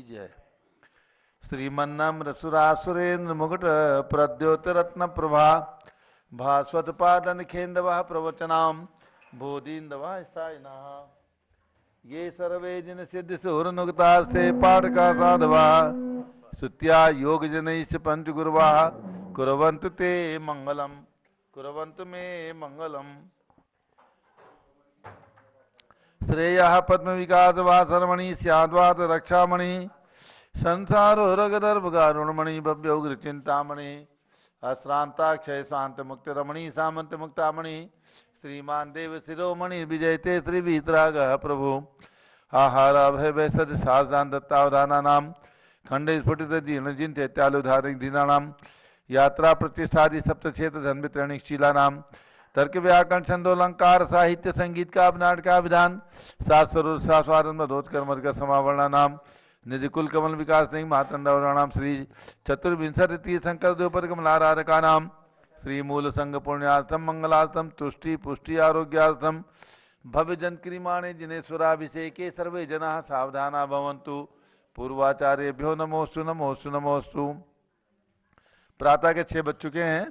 जय। श्रीमन्नम्र सुरासुरेन्द्र मुकुट प्रद्योतरत्न प्रभा भास्वत पादन खेन्दवः प्रवचनाम बोधीन्दवः सायिनः ये सर्वे जिन सिद्धि सुरनुगतास्ते पाठका साधवा सुत्या योग जनैश्च पंचगुरुवा कुर्वन्तु ते मंगलम कुर्वन्तु मे मंगलम। श्रेयः पद्म विकास वासरमणि स्याद्वात रक्षामणि संसारो रगदर्भगारुणमणि भव्योग्र चिंतामणि अश्रांताक्षय शांत मुक्त रमणि सामंत मुक्तामणि श्रीमान देव शिरोमणि विजयते श्री वीतराग प्रभु आहार अभय वैसद सावधान दत्तावधाना नाम खंड स्फुटित दीन जिन चैत्यालुधारिक दीनानाम यात्रा प्रतिष्ठादि सप्तक्षेत्र धन वितरणिक शीला नाम तर्क व्याकरण छंदोलंकार साहित्य संगीत का नाटक का विधान सात स्वरूप स्वादन मधोत कर्मर का समावरणा नाम निधि कुल कमल विकास सिंह महातंडावरणाम श्री चतुर्विंशति तीर्थंकर द्योपर कमलाराधका नाम श्री मूल संघ पुण्यार्थम मंगलार्थम तुष्टि पुष्टि आरोग्यार्थम भव्य जन क्रिमाणे जिनेश्वराभिषेके सर्वे जना सावधाना भवन्तु पूर्वाचार्यभ्यो नमोस्तु नमोस्तु नमोस्तु। प्रातः के 6 बज चुके हैं।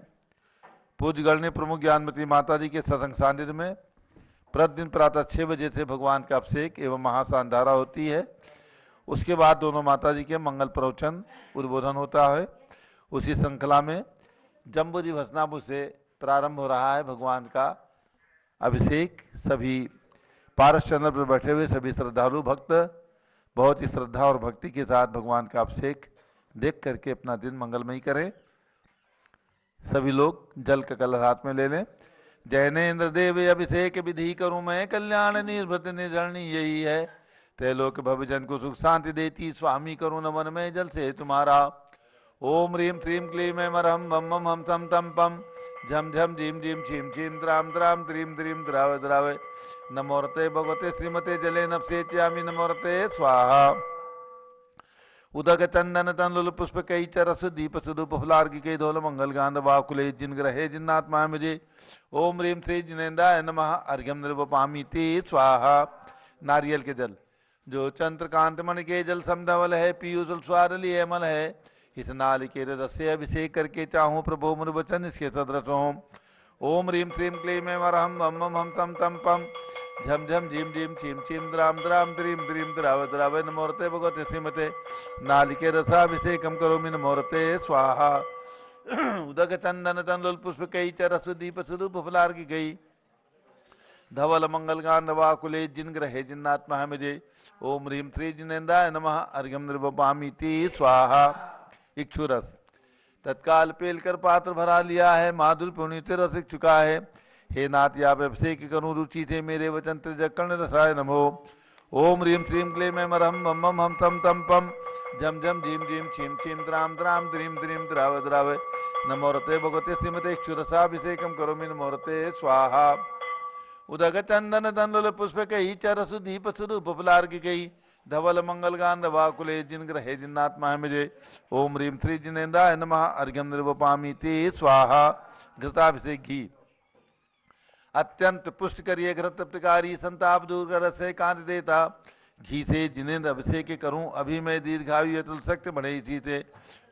पूज्य गणनीय प्रमुख ज्ञानमती माता जी के सत्संग सानिध्य में प्रतिदिन प्रातः 6 बजे से भगवान का अभिषेक एवं महासांधारा होती है। उसके बाद दोनों माता जी के मंगल प्रवचन उद्बोधन होता है। उसी श्रृंखला में जम्बूजी भसनाभू से प्रारंभ हो रहा है भगवान का अभिषेक। सभी पारस चंद्र पर बैठे हुए सभी श्रद्धालु भक्त बहुत ही श्रद्धा और भक्ति के साथ भगवान का अभिषेक देख करके अपना दिन मंगलमय करें। सभी लोग जल का कलश हाथ में ले लें। जैनेन्द्र देव अभिषेक विधि करूं मैं कल्याण निर्भृत निर्जरणी यही है त्रैलोक भवजन को सुख शांति देती स्वामी करुण मन में जल से तुम्हारा। ओम ह्रीम श्रीम क्लीम मरहम बम बम हम तम तम पम झम झम झीम झीम छीम छीम द्राम द्राम द्रीम द्रीम द्राव द्रावे नमोरते भगवते श्रीमते जले नपसे च्यामी नमोरते स्वाहा। उदक चंदन तंदुल पुष्प कई चरस दीप सुदूप फुलार्घि कई धोल मंगल गांध वाकुले जिन ग्रहे जिन्नात्मा मुझे ओम ह्रीम श्री जिनेन्द्राय नमः अर्घ्यम निर्वपामि ते स्वाहा। नारियल के जल जो चंद्रकांत मणि के जल समधवल है पीयूष स्वाद लिए मल है इस नालिके रस से अभिषेक करके चाहूं प्रभु मुर वचन इसके सदृश हों। ओम ह्रीम श्रीम क्लीम वरहम बम बम हम तम तम पम झम झम झीम झीम छीम छीम द्राम द्राम द्रीम द्रीम द्राव द्रावे नमोरते भगवते श्रीमते नालिके रसाभिषेकम करोमि नमोरते स्वाहा। उदक चंदन तंदुल पुष्प कई चरस दीप सुदूप फुलार्घि गई धवल मंगल गांध वाकुले जिन ग्रहे जिन्नात्मा है मुझे ओम ह्रीम श्री जिनेन्द्राय नमः अर्घ्यम निर्वपामि ते स्वाहा। इक्षुरस तत्काल पेल कर पात्र भरा लिया है माधुर पुण्य रसिक चुका है हे नाथ या अभिषेक करूं रुचि थे मेरे वचन त्रिजकर्ण रसाय नमो। ओम ह्रीम श्रीम क्लीम मरहम बम बम हम तम तम पम झम झम झीम झीम छीम छीम द्राम द्राम द्रीम द्रीम द्राव द्रावे नमोरते भगवते श्रीमते इक्षुरसाभिषेकम करोमि नमोरते स्वाहा। उदक चंदन तंदुल पुष्प कई चरस दीप सुदूप फुलार्घि कई धवल मंगल गांध वाकुले जिन ग्रहे जिन्नात्मा है मुझे ओम ह्रीम श्री जिनेन्द्राय नमः अर्घ्यम निर्वपामि ते स्वाहा। घृताभिषेक घी अत्यंत पुष्ट करिए घृत तृप्तकारी संताप दूर कर से कांत देता घी से जिनेन्द्र अभिषेक करूं अभी मैं दीर्घायु अतुल शक्ति बढ़े इसी से।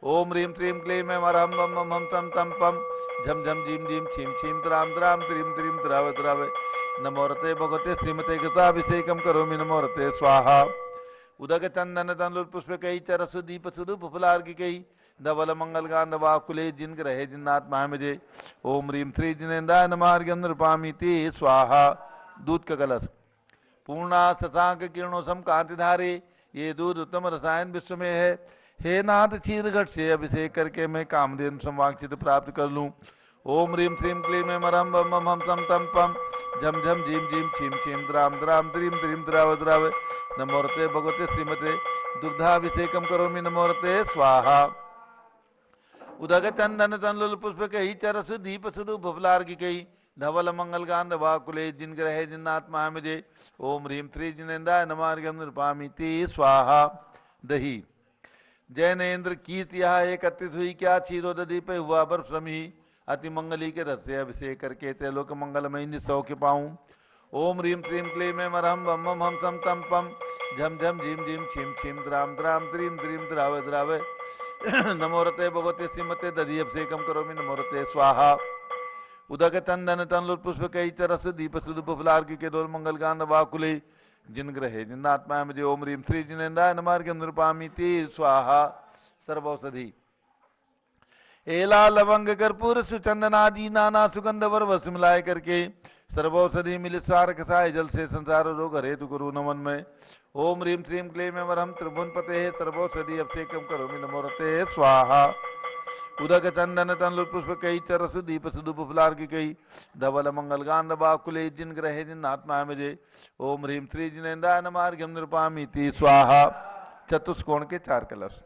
ओम ह्रीम श्रीम क्लीम मरहम बम बम हम तम तम पम झम झम झीम झीम छीम छीम द्राम द्राम द्रीम द्रीम द्राव द्रावे नमोरते भगवते श्रीमते कृताभिषेकम करोमि नमोरते स्वाहा। उदक चंदन तंदुल पुष्प कई चरस दीप सुदूप फुलार्घि कई धवल मंगल गांध वाकुले जिन ग्रहे जिन्नात्मा है मुझे ओम ह्रीम श्री जिनेन्द्राय नमः अर्घ्यम निर्वपामि ते स्वाहा। दूध का कलश पूर्णा शशांक किरणों सम कांतिधारे ये दूध उत्तम रसायन विश्व में है हे नाथ क्षीर घट से अभिषेक करके मैं कामधेनु संवांक्षित प्राप्त कर लूं। ओम ह्रीम श्रीम क्लीम मरहम बम बम हम तम तम पम झम झम झीम झीम छीम छीम द्राम द्राम द्रीम द्रीम द्राव द्राव नमोरते भगवते श्रीमते दुग्धाभिषेकम करोमि नमोरते स्वाहा। उदक चंदन तंदुल पुष्प कई चरस दीप सुदूप फुलार्घि कई धवल मंगल गांध वाकुले जिन ग्रहे जिन्नात्मा है मुझे ओम ह्रीम श्री जिनेन्द्राय नमः अर्घ्यम निर्वपामि ते स्वाहा। दही जैनेन्द्र कीर्ति यह एकत्रित हुई क्या क्षीरोदधि पे हुआ बर्फ समी अति मंगली के रस से अभिषेक करके त्रैलोक मंगलमय सौख्य पाऊं। ओम ह्रीं श्रीं क्लीं ऐं मरहं वम मम हम सम तम पम झम झम झीम झीम छीम छीम द्राम द्राम द्रीं द्रीं द्राव द्राव नमो रते भगवते श्रीमते दधियभिषेकं करोमि नमो रते स्वाहा उदक चंदन तनलुट पुष्प कई तरस दीप सुदुप फुलार्की के डोल मंगल गान वाकुले जिन ग्रहे जिन्नात्मा मुझे ओम ह्रीं श्री जिनेन्द्राय नमार्घ्यं नृपामीति स्वाहा सर्वौषधि एला लवंग कर्पूर सुचंदनादि नाना सुगंध वर वस मिलाए करके सर्वौषधि मिलित सार कसाय जल से संसार रोग हेतु गुरु नमन में ओम ह्रीं श्रीं क्लीं ऐं वरहं त्रिभुवन पते सर्वौषधि अभिषेकं करोमि नमो रते स्वाहा उदक चंदन तनलुट पुष्प कई चरस दीप सुदुप फुलार्की कई धवल मंगल गांध बाकुले जिन ग्रहे जिन आत्मा मुझे ओम ह्रीं श्री जिनेन्द्राय नमार्घ्यं नृपामीति स्वाहा चतुष्कोण के 4 कलश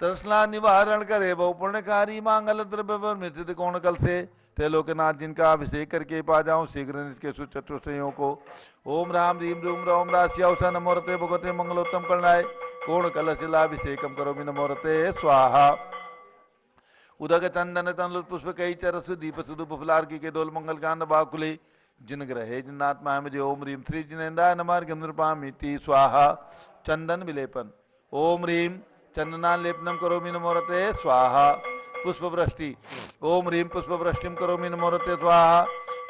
तृष्णा निवारण करे बहु पुण्यकारी मांगल द्रव्य पर मिश्रित कोण कल से त्रिलोकनाथ जिनका अभिषेक करके पा जाऊं शीघ्र इसके सुचतुष्टयों को ओम राम रीम रूम रोम राश्याउषा नमोरते भगवते मंगलोत्तम करनाय कोण कलशिलाभिषेकम करोमि नमोरते स्वाहा उदक चंदन तनलुट पुष्प कई चरस दीप सुदुप फुलार्की के डोल मंगल कांड बाकुले जिन ग्रहे जिन्नात्मा मुझे ओम ह्रीं श्री जिनेन्द्राय नमार्घ्यं नृपामीति स्वाहा चंदन विलेपन ओम ह्रीं चंदनालेपनम करोमि नमोरते स्वाहा पुष्पवृष्टि ओम ह्रीं पुष्पवृष्टिम करोमि नमोरते स्वाहा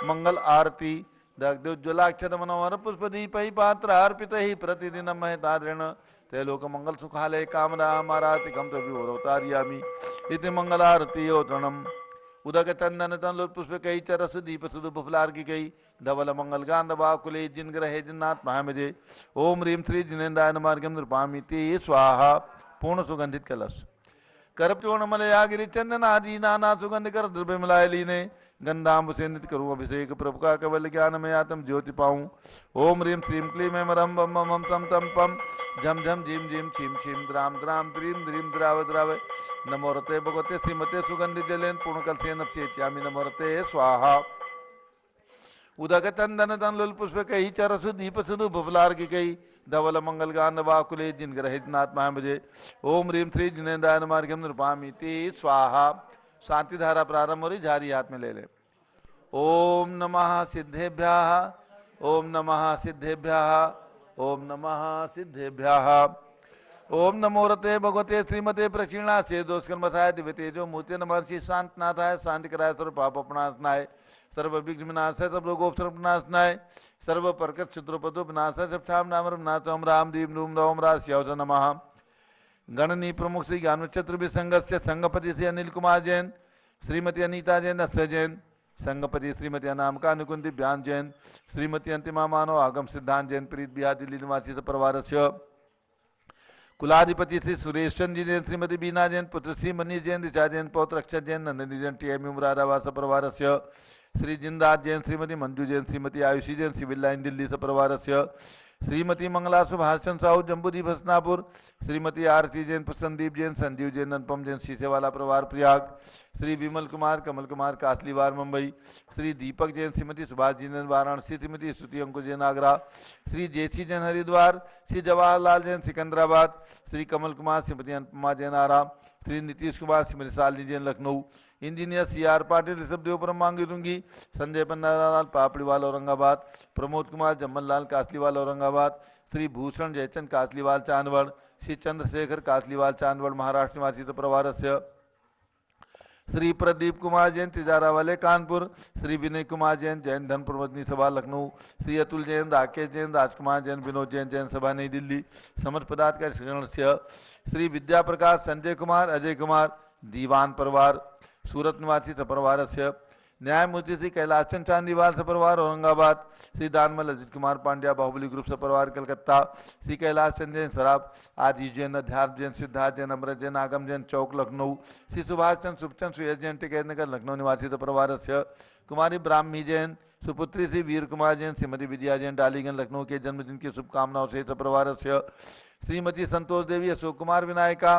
मंगल आरती दग्धोज्ज्वलाक्षर मनोहर पुष्पदीपै पात्र अर्पित ही प्रतिदिन महतादृण त्रैलोक मंगल सुखालय कामना मारातिकम तविवरोतार्यामि इति मंगलारती ओतरणम उदक चंदन तनलुट पुष्प कई चरस दीप सुदुप फुलार्की कई धवल मंगल गांध बाकुले जिन ग्रहे जिन्नात्मा मुझे ओम ह्रीं श्री जिनेन्द्राय नमार्घ्यं नृपामीति स्वाहा पूर्ण सुगंधित कलश करपूर्ण मलयागिरी चंदन आदि नाना सुगंध कर द्रव्य मिलाए लीने गंधाम्ब से नित करूं अभिषेक प्रभु का केवल ज्ञान में आत्म ज्योति पाऊं ओम ह्रीं श्रीं क्लीं ऐं मरहं वम मम हम तम तम पम झम झम झीम झीम छीम छीम द्राम द्राम द्रीं द्रीं द्राव द्राव नमो रते भगवते श्रीमते सुगंधि जलेन पूर्णकल से नपसेत्यामि नमो रते स्वाहा उदक चंदन तनलुल पुष्प कई चरसु दीप सुदु फुलार्की कई धवल मंगल गान वाकुले जिन ग्रहित नात्मा मुझे ओम ह्रीं श्री जिनेन्द्राय नमार्घ्यं नृपामीति स्वाहा शांति धारा प्रारंभ हो रही झारी हाथ में ले ले ओम नमः सिद्धेभ्यः ओम नमः सिद्धेभ्यः ओम नमः सिद्धेभ्यः ओम नमो रते भगवते श्रीमते प्रक्षीणा से दोषकर्मसाय दिव्य तेजो मूर्ति नमर्षि शांतनाथाय शांति कराय सर्व पाप अपनाशनाय सर्व विघ्न विनाशाय सर्व रोगोपसर्ग विनाशनाय सर्व परकट क्षुद्रपदो विनाशाय सब छाम नाम नाम राम दीम रूम राम राश्यावस नमः गणनी प्रमुख श्री ज्ञान चतुर्भि संघस्य संघपति श्री अनिल कुमार जैन श्रीमती अनीता जैन अस्य जैन संघपति श्रीमती अनामिका अनुकुंदी ब्यान जैन श्रीमती अंतिमा मानव आगम सिद्धांत जैन प्रीत बिहार दिल्ली निवासी परिवार कुलाधिपति श्री सुरेश चंद्र जैन श्रीमती बीना जैन पुत्र श्री मनीष जैन ऋचा जैन पौत्र अक्षर जैन नंदिनी जैन टीएम मुरादाबाद परिवार श्री जिंदास जैन श्रीमती मंजू जैन श्रीमती आयुषी जैन सिविल लाइन दिल्ली परिवार श्रीमती मंगला सुभाषचंद साहू जम्बूदीप हसनापुर श्रीमती आरती जैन संदीप जैन संजीव जैन अनुपम जैन शीशेवाला परिवार प्रयाग श्री विमल कुमार कमल कुमार कासलीवार मुंबई श्री दीपक जैन श्रीमती सुभाष जी जैन वाराणसी श्रीमती स्तुति अंकुर जैन आगरा श्री जेसी जैन हरिद्वार श्री जवाहरलाल जैन सिकंदराबाद श्री कमल कुमार श्रीमती अनुपमा जैन आराम श्री नीतीश कुमार श्रीमती शालिनी जैन लखनऊ इंजीनियर सीआर पाटिल ऋषभदेव मांगी रुंगी संजय पन्नालाल पापड़ीवाल औरंगाबाद प्रमोद कुमार जम्मललाल कासलीवाल औरंगाबाद श्री भूषण जयचंद कासलीवाल चांदवड़ श्री चंद्रशेखर कासलीवाल चांदवड़ महाराष्ट्र निवासी परिवार श्री प्रदीप कुमार जैन तिजारा वाले कानपुर श्री विनय कुमार जैन जैन धनपुर मदनी सभा लखनऊ श्री अतुल जैन राकेश जैन राजकुमार जैन विनोद जैन जैन सभा नई दिल्ली समर्थ पदाधिकारी श्री विद्या प्रकाश संजय कुमार अजय कुमार दीवान परिवार सूरत निवासी सपरिवार न्यायमूर्ति श्री कैलाश चंद चांदीवाल सपरिवार औरंगाबाद श्री दानमल अजित कुमार पांड्या बाहुबली ग्रुप सपरिवार कलकत्ता श्री कैलाश चंद जैन सराफ आदि जैन अध्यात्म जैन सिद्धार्थ जैन अमृत जैन आगम जैन चौक लखनऊ श्री सुभाष चंद सुखचंद सुयश जैन टिकैत नगर लखनऊ निवासी सपरिवार कुमारी ब्राह्मी जैन सुपुत्री श्री वीर कुमार जैन श्रीमती विद्या जैन डालीगंज लखनऊ के जन्मदिन की शुभकामनाओं से सपरिवार श्रीमती संतोष देवी अशोक कुमार विनायका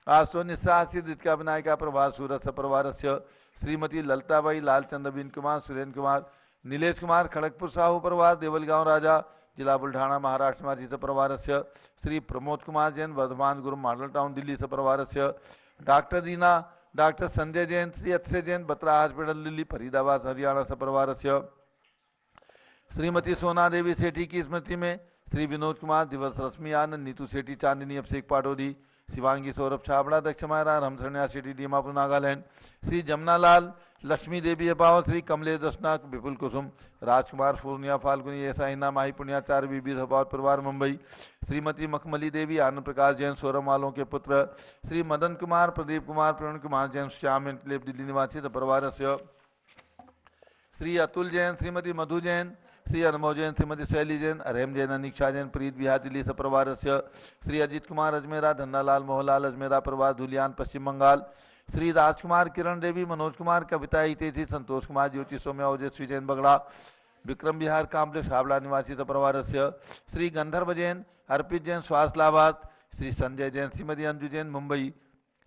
आसो निस्सासी दित्का विनायका प्रभात सूरत सपरिवार श्रीमती ललताबाई लालचंद बीन कुमार सुरेंद्र कुमार नीलेश कुमार खड़गपुर साहू परिवार देवलगांव राजा जिला बुल्ढाणा महाराष्ट्र निवासी सपरिवार श्री प्रमोद कुमार जैन वर्धमान गुरु मॉडल टाउन दिल्ली सपरिवार डॉक्टर दीना डॉक्टर संजय जैन श्री अक्षय जैन बत्रा हॉस्पिटल दिल्ली फरीदाबाद हरियाणा सपरिवार श्रीमती सोना देवी सेठी की स्मृति में श्री विनोद कुमार दिवस रश्मि आनंद, नीतू सेठी चांदनी अभिषेक पाटोदी, शिवांगी सौरभ छाबड़ा दक्ष मायरा, रामसरण्या सेठी दीमापुर नागालैंड, श्री जमुनालाल लक्ष्मी देवी अपाव, श्री कमलेश दसनाक विपुल कुसुम, राजकुमार पूर्णिया फाल्गुनी ऐसा हिना माही पुण्याचार्य बीबी धपावत परिवार मुंबई, श्रीमती मखमली देवी आनंद प्रकाश जैन सोरम वालों के पुत्र, श्री मदन कुमार प्रदीप कुमार प्रवीण कुमार जैन श्याम एनक्लेव दिल्ली निवासी परिवार, श्री अतुल जैन, श्रीमती मधु जैन, श्री अनुभव जैन, श्रीमती शैली जैन, अरहम जैन, अनिक्षा जैन, प्रीत बिहार दिल्ली सपरिवार, श्री अजित कुमार अजमेरा, धन्नालाल मोहनलाल अजमेरा परिवार धुलियान पश्चिम बंगाल, श्री राजकुमार किरण देवी, मनोज कुमार कविता हितेशी, संतोष कुमार ज्योति सौम्या ओजस्वी जैन बगड़ा, विक्रम बिहार कॉम्प्लेक्स हावड़ा निवासी परिवार, श्री गंधर्व जैन, अर्पित जैन स्वास्थ्यलाभात, श्री संजय जैन, श्रीमती अंजू जैन मुंबई,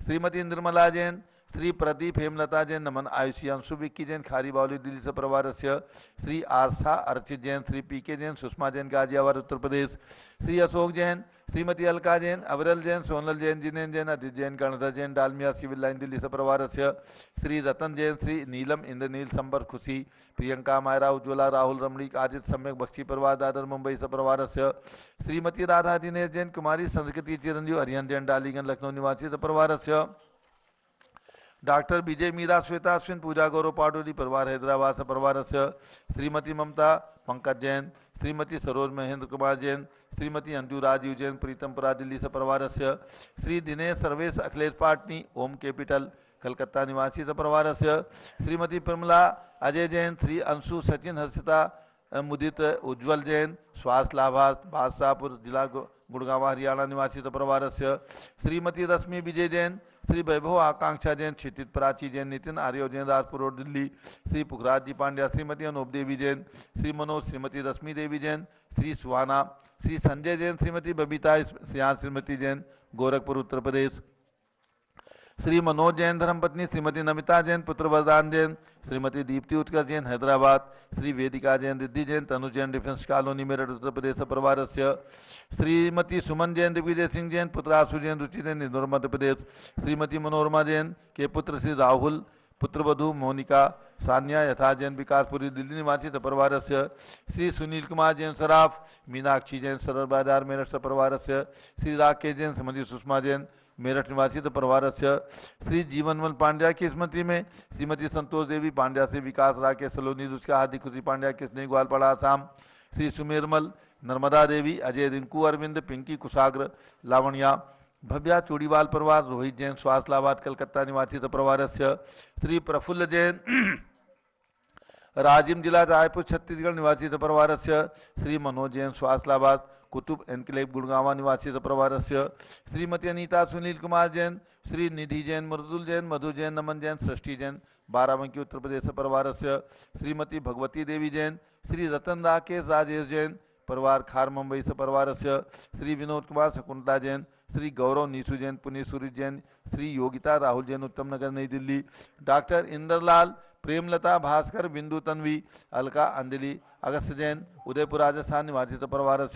श्रीमती निर्मला जैन, श्री प्रदीप हेमलता जैन नमन आयुषी अंशु विक्की जैन खारी बावली दिल्ली से परिवार, श्री आरसा अर्चित जैन, श्री पी के जैन, सुषमा जैन गाजियाबाद उत्तर प्रदेश, श्री अशोक जैन, श्रीमती अलका जैन, अविरल जैन, सोनल जैन, जिनेन जैन, अदित जैन, कर्णधर जैन डालमिया सिविल लाइन दिल्ली से परिवार, श्री रतन जैन, श्री नीलम इंद्रनील संबर खुशी, प्रियंका मायरा उज्ज्वला राहुल रमणीक आदित सम्यक बख्शी परिवार दादर मुंबई से परिवार, श्रीमती राधा दिनेश जैन कुमारी संस्कृति चिरंजीव हरियन जैन डालीगंज लखनऊ निवासी से परिवार, डॉक्टर विजय मीरा श्वेता अश्विन पूजा गौरव पाटोदी परिवार हैदराबाद से परिवार, श्रीमती ममता पंकज जैन, श्रीमती सरोज महेंद्र कुमार जैन, श्रीमती अंजू राजीव जैन प्रीतमपुरा दिल्ली से परिवार, श्री दिनेश सर्वेश अखिलेश पाटनी ओम कैपिटल कलकत्ता निवासी से परिवार, श्रीमती प्रमला अजय जैन, श्री अंशु सचिन हर्षिता मुदित उज्ज्वल जैन स्वास्थ्य लाभार्थ बादशाहपुर जिला गुड़गांव हरियाणा निवासी से परिवार, श्रीमती रश्मि विजय जैन, श्री वैभव आकांक्षा जैन क्षितिज प्राची जैन नितिन आर्यो जैन राजपुर रोड दिल्ली, श्री पुखराज जी पांड्या, श्रीमती अनूप देवी जैन, श्री मनोज, श्रीमती रश्मि देवी जैन, श्री सुहाना, श्री संजय जैन, श्रीमती बबीता सियान, श्रीमती जैन गोरखपुर उत्तर प्रदेश, श्री मनोज जैन धर्मपत्नी, श्रीमती नमिता जैन, पुत्र वरदान जैन, श्रीमती दीप्ति उत्कर्ष जैन हैदराबाद, श्री वेदिका जैन, रिद्धि जैन, तनु जैन डिफेंस कॉलोनी मेरठ उत्तर प्रदेश परिवार, श्रीमती सुमन जैन, दिग्विजय सिंह जैन, पुत्र आशु जैन, रुचि जैन इंदौर मध्य प्रदेश, श्रीमती मनोरमा जैन के पुत्र श्री राहुल, पुत्रवधु मोनिका सान्या यथा जैन विकासपुरी दिल्ली निवासी परिवार, श्री सुनील कुमार जैन सराफ, मीनाक्षी जैन सरल बाजार मेरठ परिवार, श्री राकेश जैन, श्रीमती सुषमा जैन मेरठ निवासी परिवार, श्री जीवनवन पांड्या की स्मृति में श्रीमती संतोष देवी पांड्या से विकास राकेश सलोनी रुचका हार्दिक खुशी पांड्या किसने ग्वालपाड़ा आसाम, श्री सुमेरमल नर्मदा देवी अजय रिंकू अरविंद पिंकी कुशाग्र लावणिया भव्या चूड़ीवाल परिवार रोहित जैन स्वास्थ्य लाभार्थ कलकत्ता निवासी परिवार, श्री प्रफुल्ल जैन राजिम जिला रायपुर छत्तीसगढ़ निवासी परिवार, श्री मनोज जैन स्वास्थ्य लाभार्थ कुतुब एनक्लेव गुड़गांवा निवासी परिवार, श्रीमती अनीता सुनील कुमार जैन, श्री निधि जैन मृदुल जैन मधु जैन नमन जैन सृष्टि जैन बाराबंकी उत्तर प्रदेश परिवार, श्रीमती भगवती देवी जैन, श्री रतन राकेश राजेश जैन परिवार खार मुंबई से परिवार, श्री विनोद कुमार शकुंतला जैन, श्री गौरव नीसू जैन पुनीत सूर्य जैन, श्री योगिता राहुल जैन उत्तम नगर नई दिल्ली, डॉक्टर इंद्रलाल प्रेमलता भास्कर बिंदु तन्वी अलका अंजलि अगस्त जैन उदयपुर राजस्थान निवासी परिवार,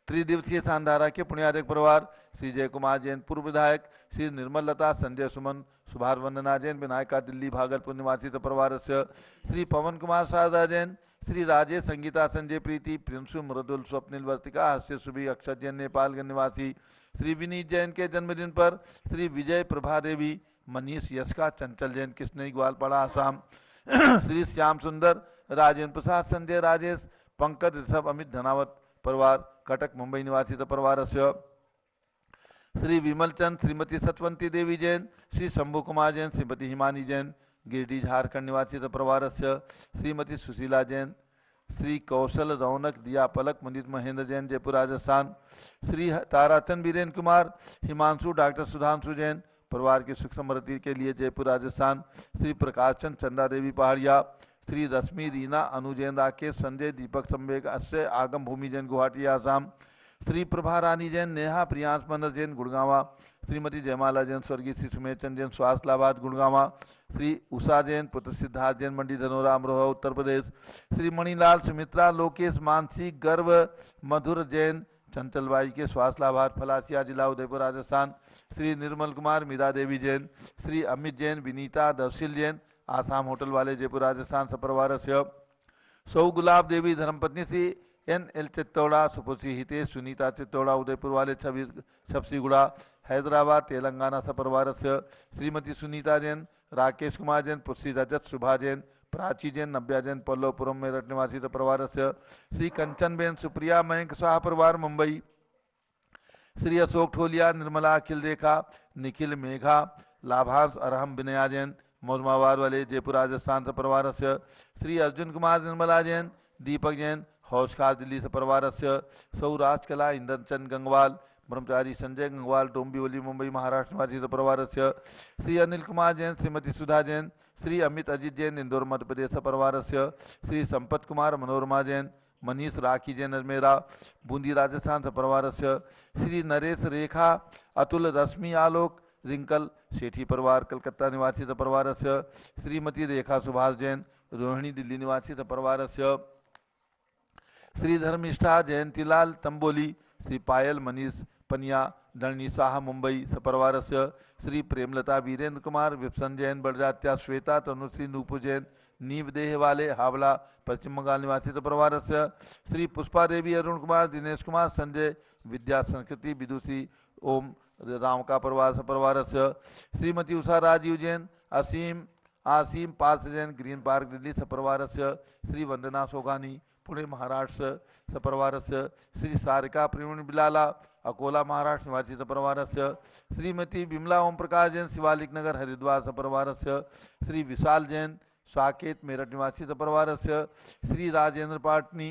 त्रिदिवसीय सांधारा के पुण्याजक परिवार, श्री जय कुमार जैन पूर्व विधायक, श्री निर्मल लता संजय सुमन सुभाष वंदना जैन विनायका दिल्ली भागलपुर निवासी परिवार, श्री पवन कुमार शारदा जैन, श्री राजेश संगीता संजय प्रीति प्रिंसु मृदुल स्वप्निल वर्तिका हास्य सुबी अक्षर जैन नेपालगंज निवासी, श्री विनीत जैन के जन्मदिन पर श्री विजय प्रभा देवी मनीष यशका चंचल जैन किसनई ग्वालपाड़ा आसाम, श्री श्याम सुंदर राजेंद्र प्रसाद संजय राजेश पंकज ऋषभ अमित धनावत परिवार कटक मुंबई निवासी परिवार, श्री विमल चंद श्रीमती सतवंती देवी जैन, श्री शंभु कुमार जैन श्रीमती हिमानी जैन गिरिडीह झारखंड निवासी परिवार, श्रीमती सुशीला जैन, श्री कौशल रौनक दिया पलक मुदित महेंद्र जैन जयपुर राजस्थान, श्री ताराचंद बीरेन कुमार हिमांशु डॉक्टर सुधांशु जैन परिवार की सुख समृद्धि के लिए जयपुर राजस्थान, श्री प्रकाश चंद चंदा देवी पहाड़िया, श्री रश्मि रीना अनु जैन राकेश संजय दीपक संवेग अश्य आगम भूमि जैन गुवाहाटी आसाम, श्री प्रभा रानी जैन नेहा प्रियांश मनर जैन गुड़गांवा, श्रीमती जयमाला जैन स्वर्गीय श्री सुमेचंद जैन स्वास्थ्य लाभार्थ गुड़गांवा, श्री उषा जैन पुत्र सिद्धार्थ जैन मंडी धनोरा अमरोहा उत्तर प्रदेश, श्री मणिलाल सुमित्रा लोकेश मानसी गर्व मधुर जैन चंचलबाई के स्वास्थ्य लाभार्थ फलासिया जिला उदयपुर राजस्थान, श्री निर्मल कुमार मीरा देवी जैन, श्री अमित जैन विनीता दर्शिल जैन आसाम होटल वाले जयपुर राजस्थान सपरिवार, सौ गुलाब देवी धर्मपत्नी श्री NL चित्तौड़ा, सुपुत्री हितेश सुनीता चित्तौड़ा उदयपुर वाले छपसीगुड़ा हैदराबाद तेलंगाना सपरिवार श्रीमती सुनीता जैन, राकेश कुमार जैन, पुत्री रजत सुभा जैन, प्राची जैन, नव्या जैन पल्लवपुरम मेरठ निवासी परिवार श्री कंचन बेन सुप्रिया मयंक शाह परिवार मुंबई, श्री अशोक ठोलिया, निर्मला अखिल रेखा, निखिल मेघा, लाभांश अरहम विनया जैन मौजमाबाद वाले जयपुर राजस्थान से परिवार श्री अर्जुन कुमार निर्मला जैन, दीपक जैन हौस खास दिल्ली से परिवार सौराष्ट्र कला इंद्रचंद गंगवाल, ब्रह्मचारी संजय गंगवाल डोंबिवली मुंबई महाराष्ट्र निवासी से परिवार श्री अनिल कुमार जैन, श्रीमती सुधा जैन, श्री अमित अजित जैन इंदौर मध्य प्रदेश से परिवार श्री संपत कुमार मनोरमा जैन, मनीष राखी जैन अजमेरा बूंदी राजस्थान से परिवार श्री नरेश रेखा अतुल रश्मि आलोक रिंकल सेठी परिवार कलकत्ता निवासी से परिवार श्रीमती रेखा सुभाष जैन रोहिणी दिल्ली निवासी से परिवार श्री धर्मिष्ठा जयंतीलाल तंबोली, श्री पायल मनीष पनिया धरणी शाह मुंबई सपरिवार श्री प्रेमलता वीरेंद्र कुमार विपसन जैन बड़जात्या श्वेता तनुश्री नूपु जैन नीव देह वाले हावड़ा पश्चिम बंगाल निवासी परिवार श्री पुष्पा देवी अरुण कुमार दिनेश कुमार संजय विद्या संस्कृति विदुषी ओम राम का परिवार श्रीमती उषा राजीव जैन आसीम पार्थ जैन ग्रीन पार्क दिल्ली सपरिवार श्री वंदना सोगानी पुणे महाराष्ट्र सपरिवार श्री सारिका प्रवीण बिलाला अकोला महाराष्ट्र निवासी सपरिवार श्रीमती विमला ओम प्रकाश जैन शिवालिक नगर हरिद्वार सपरिवार श्री विशाल जैन साकेत मेरठ निवासी सपरिवार श्री राजेंद्र पाटनी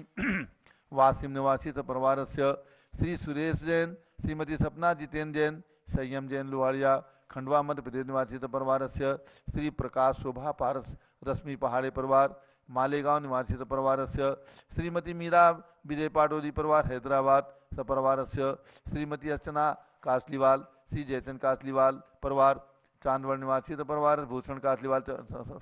वासिम निवासी सपरिवार श्री सुरेश जैन, श्रीमती सपना जितेंद्र जैन संयम जैन लुहाड़िया खंडवा मध्य प्रदेश निवासी परिवार श्री प्रकाश शोभा पारस रश्मि पहाड़े परिवार मालेगांव निवासी परिवार श्रीमती मीरा विजय पाटोदी परिवार हैदराबाद सपरिवार श्रीमती अर्चना कासलीवाल श्री जयचंद कासलीवाल परिवार चांदवड़ निवासी परिवार भूषण कासलीवाल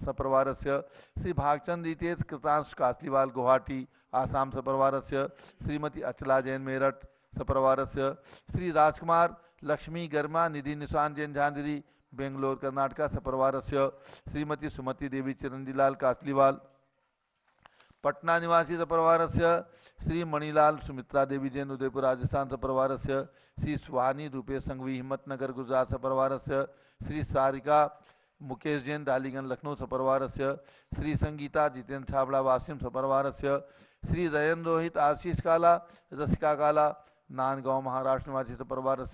सपरिवार श्री भागचंद रितेश कृतांश कासलीवाल गुवाहाटी आसाम सपरिवार श्रीमती अचला जैन मेरठ सपरिवार श्री राजकुमार लक्ष्मी गर्मा निधि निशान जैन झांझरी बेंगलोर कर्नाटका सपरिवार श्रीमती सुमति देवी चिरंजीलाल कासलीवाल पटना निवासी सपरिवार श्री मणिलाल सुमित्रा देवी जैन उदयपुर राजस्थान सपरिवार श्री सुहानी रूपेश संघवी हिम्मतनगर गुजरात सपरिवार श्री सारिका मुकेश जैन डालीगंज लखनऊ सपरिवार श्री संगीता जितेंद्र छाबड़ा वासिम सपरिवार श्री रयन रोहित आशीष काला रसिका काला नांदगांव महाराष्ट्र निवासी परिवार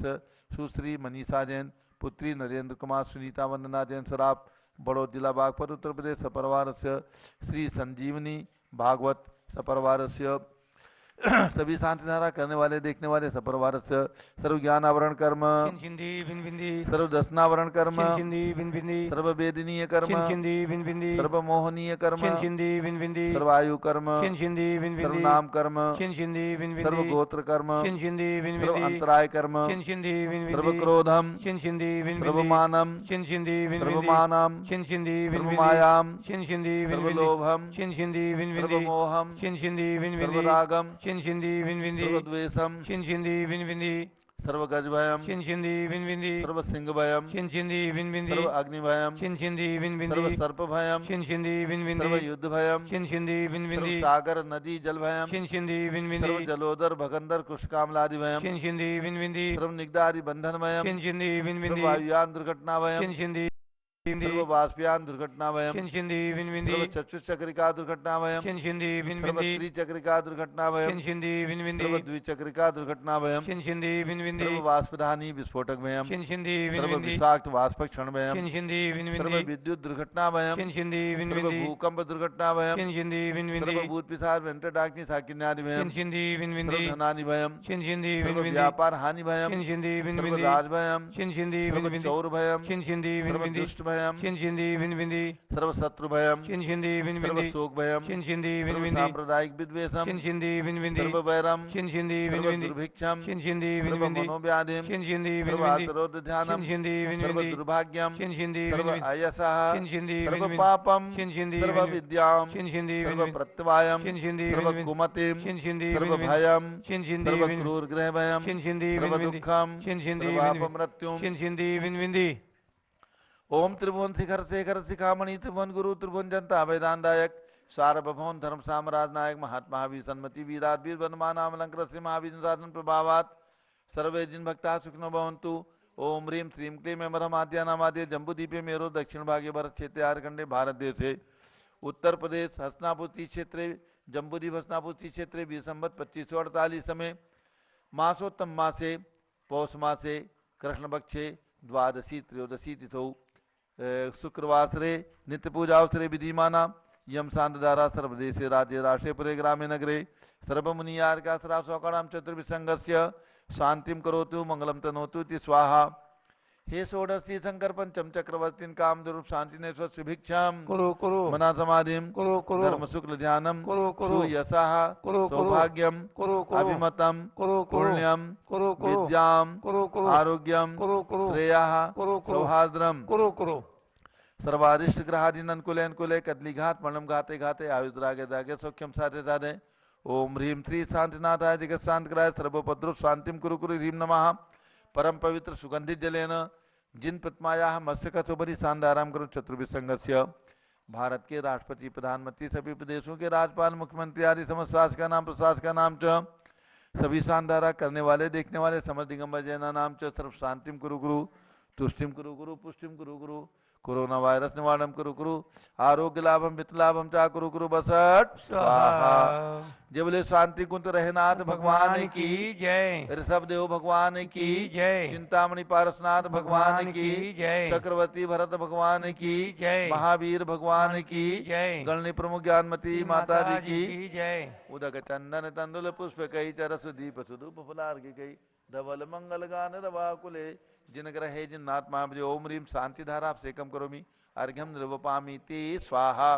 सुश्री मनीषा जैन पुत्री नरेंद्र कुमार सुनीता वंदना जैन सराफ बड़ौद जिला बागपत उत्तर प्रदेश सपरिवार श्री संजीवनी भागवत सपरिवार सभी शांति धारा करने वाले देखने वाले सपरिवार सर्व ज्ञान आवरण कर्म सर्व दर्शनावरण कर्म सर्व वेदनीय कर्म सर्व मोहनीय कर्म सर्व आयु कर्म सर्व नाम कर्म सर्व गोत्र कर्म सर्व अंतराय कर्म सर्व क्रोधम सर्व मानम सर्व मानम सर्व मायाम सर्व लोभम सर्व मोहम सर्व रागम सर्वद्वेषम सर्व गजभयम सर्व सिंहभयम सर्व अग्निभयम सर्व सर्पभयम सर्व युद्धभयम सर्व सागर नदी जलभयम सर्व जलोदर भगंदर कुशकामलादि भयम सर्व निग्धादि बंधनभयम सर्व वायुयान दुर्घटनाभयम सर्व वाष्पयान दुर्घटनाभयम सर्व चक्षुचक्रिका दुर्घटनाभयम सर्व त्रिचक्रिका दुर्घटनाभयम सर्व द्विचक्रिका दुर्घटनाभयम सर्व वाष्पधानी विस्फोटक भयम सर्व विषाक्त वाष्प क्षण भयम सर्व विद्युत दुर्घटनाभयम सर्व भूकंप दुर्घटनाभयम सर्व भूत पिशाच वेंटर डाकिनी साकिन्यादि भयम सर्व धनानि भयम सर्व व्यापार हानि भयम सर्व राज भयम सर्व चौर भयम सर्व दुष्ट भयम सर्व शत्रु भयम सर्व शोक भयम सर्व सांप्रदायिक विद्वेषम सर्व वैरम सर्व दुर्भिक्षम सर्व मनोव्याधिम सर्व आतरोध ध्यानम सर्व दुर्भाग्यम सर्व अयसः सर्व पापम सर्व विद्याम सर्व प्रत्यवायम सर्व कुमतिम सर्व भयम सर्व क्रूर ग्रह भयम सर्व दुःखम सर्व अपमृत्युम ओम त्रिभुवन शिखर शेखर शिखामणि त्रिभुवन गुरु त्रिभुवन जनता वेदांतायक सार्वभौम धर्म साम्राज्य नायक महात्मा वीर सन्मति वीराट वीर वनमान अलंकृत श्री महावीर शासन प्रभावात सर्वे जिन भक्ता सुखनो भवन्तु। ओम ह्रीम श्रीम क्लीम ब्रह्माद्या नामाद्य जम्बूदीपे मेरो दक्षिण भागे भरत क्षेत्रे आर्खंडे भारत देशे उत्तर प्रदेश हस्तिनापुर क्षेत्रे जम्बूद्वीप हस्तिनापुर क्षेत्रे 20 संवत 2548 में मासोत्तम मासे पौष मासे कृष्ण पक्षे द्वादशी त्रयोदशी तिथौ शुक्रवासरे नित्य पूजावसरे विधिमाना यम शांतधारा सर्वदेशे राज्य राष्ट्रे पुरे ग्रामे नगरे सर्वमुनियार्कासरा सौकणाम चतुर्विसंगस्य शांतिम करोतु मंगलम तनोतु इति स्वाहा। हे षोडशी शंकर पंचम चक्रवर्तीन काम दुरूप शांति ने स्वभिक्षाम कुरु कुरु मना समाधिम कुरु कुरु धर्म शुक्ल ध्यानम कुरु कुरु सुयशः कुरु सौभाग्यम कुरु कुरु अभिमतम कुरु कुरु पुण्यम कुरु कुरु विद्याम कुरु कुरु आरोग्यम कुरु कुरु श्रेयः कुरु कुरु सौहार्द्रम कुरु कुरु सर्वारिष्ट ग्रहादीन कुले कदली घात मणम घाते घाते आयुष रागे दागे सौख्यम साधे साधे। ओम ह्रीम श्री शांतिनाथाय जगत शांत कराय सर्वोपद्रव शांतिम कुरु कुरु ह्रीम नमः। परम पवित्र सुगंधित जलेन जिन प्रतिमाया मत्स्यकथोपरि शानदाराम करो चतुर्विसंगस्य भारत के राष्ट्रपति प्रधानमंत्री सभी प्रदेशों के राज्यपाल मुख्यमंत्री आदि समस्त शासक का नाम च सभी शानदारा करने वाले देखने वाले समस्त दिगंबर जैना नाम च सर्व शांतिम कुरु कुरु तुष्टिम कुरु कुरु पुष्टिम कुरु कुरु कोरोना वायरस निवारणम कुरु कुरु आरोग्य लाभम वित्त लाभम चा कुरु कुरु बसट स्वाहा। जय बोले शांति कुंत रहनाथ भगवान की जय, ऋषभ देव भगवान की जय, चिंतामणि पारसनाथ भगवान की जय, चक्रवर्ती भरत भगवान की जय, महावीर भगवान की जय, गणनी प्रमुख ज्ञानमती माता जी की जय। उदक चंदन तंदुल पुष्प कई चरस दीप सुदूप फुलार्घ्य कई धवल मंगल गान रवाकुले जिन ग्रहे जिन आत्मा ओम ह्रीम शांति धारा आप सेकम करोमि अर्घ्यम निर्वपामि ते स्वाहा।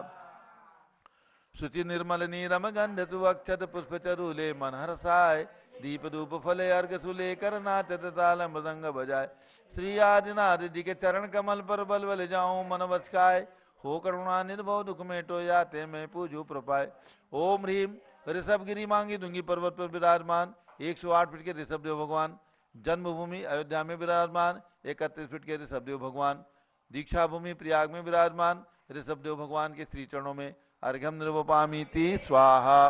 शुचि निर्मल नीरम गंध सुवक्षत पुष्प चरूले मन हर्षाय दीप धूप फले अर्घ सुले कर नाचत ताल मृदंग बजाय श्री आदिनाथ जी के चरण कमल पर बल बल जाऊं मन बचकाय हो करुणा निर्भव दुख मेटो याते मैं पूजू प्रपाय। ओम ह्रीम ऋषभ गिरी मांगी दूंगी पर्वत पर विराजमान 108 फीट के ऋषभ देव भगवान जन्मभूमि अयोध्या में विराजमान 31 फीट के ऋषभदेव भगवान दीक्षा भूमि प्रयाग में विराजमान ऋषभदेव भगवान के श्री चरणों में अर्घ्यम निर्वपामि ते स्वाहा।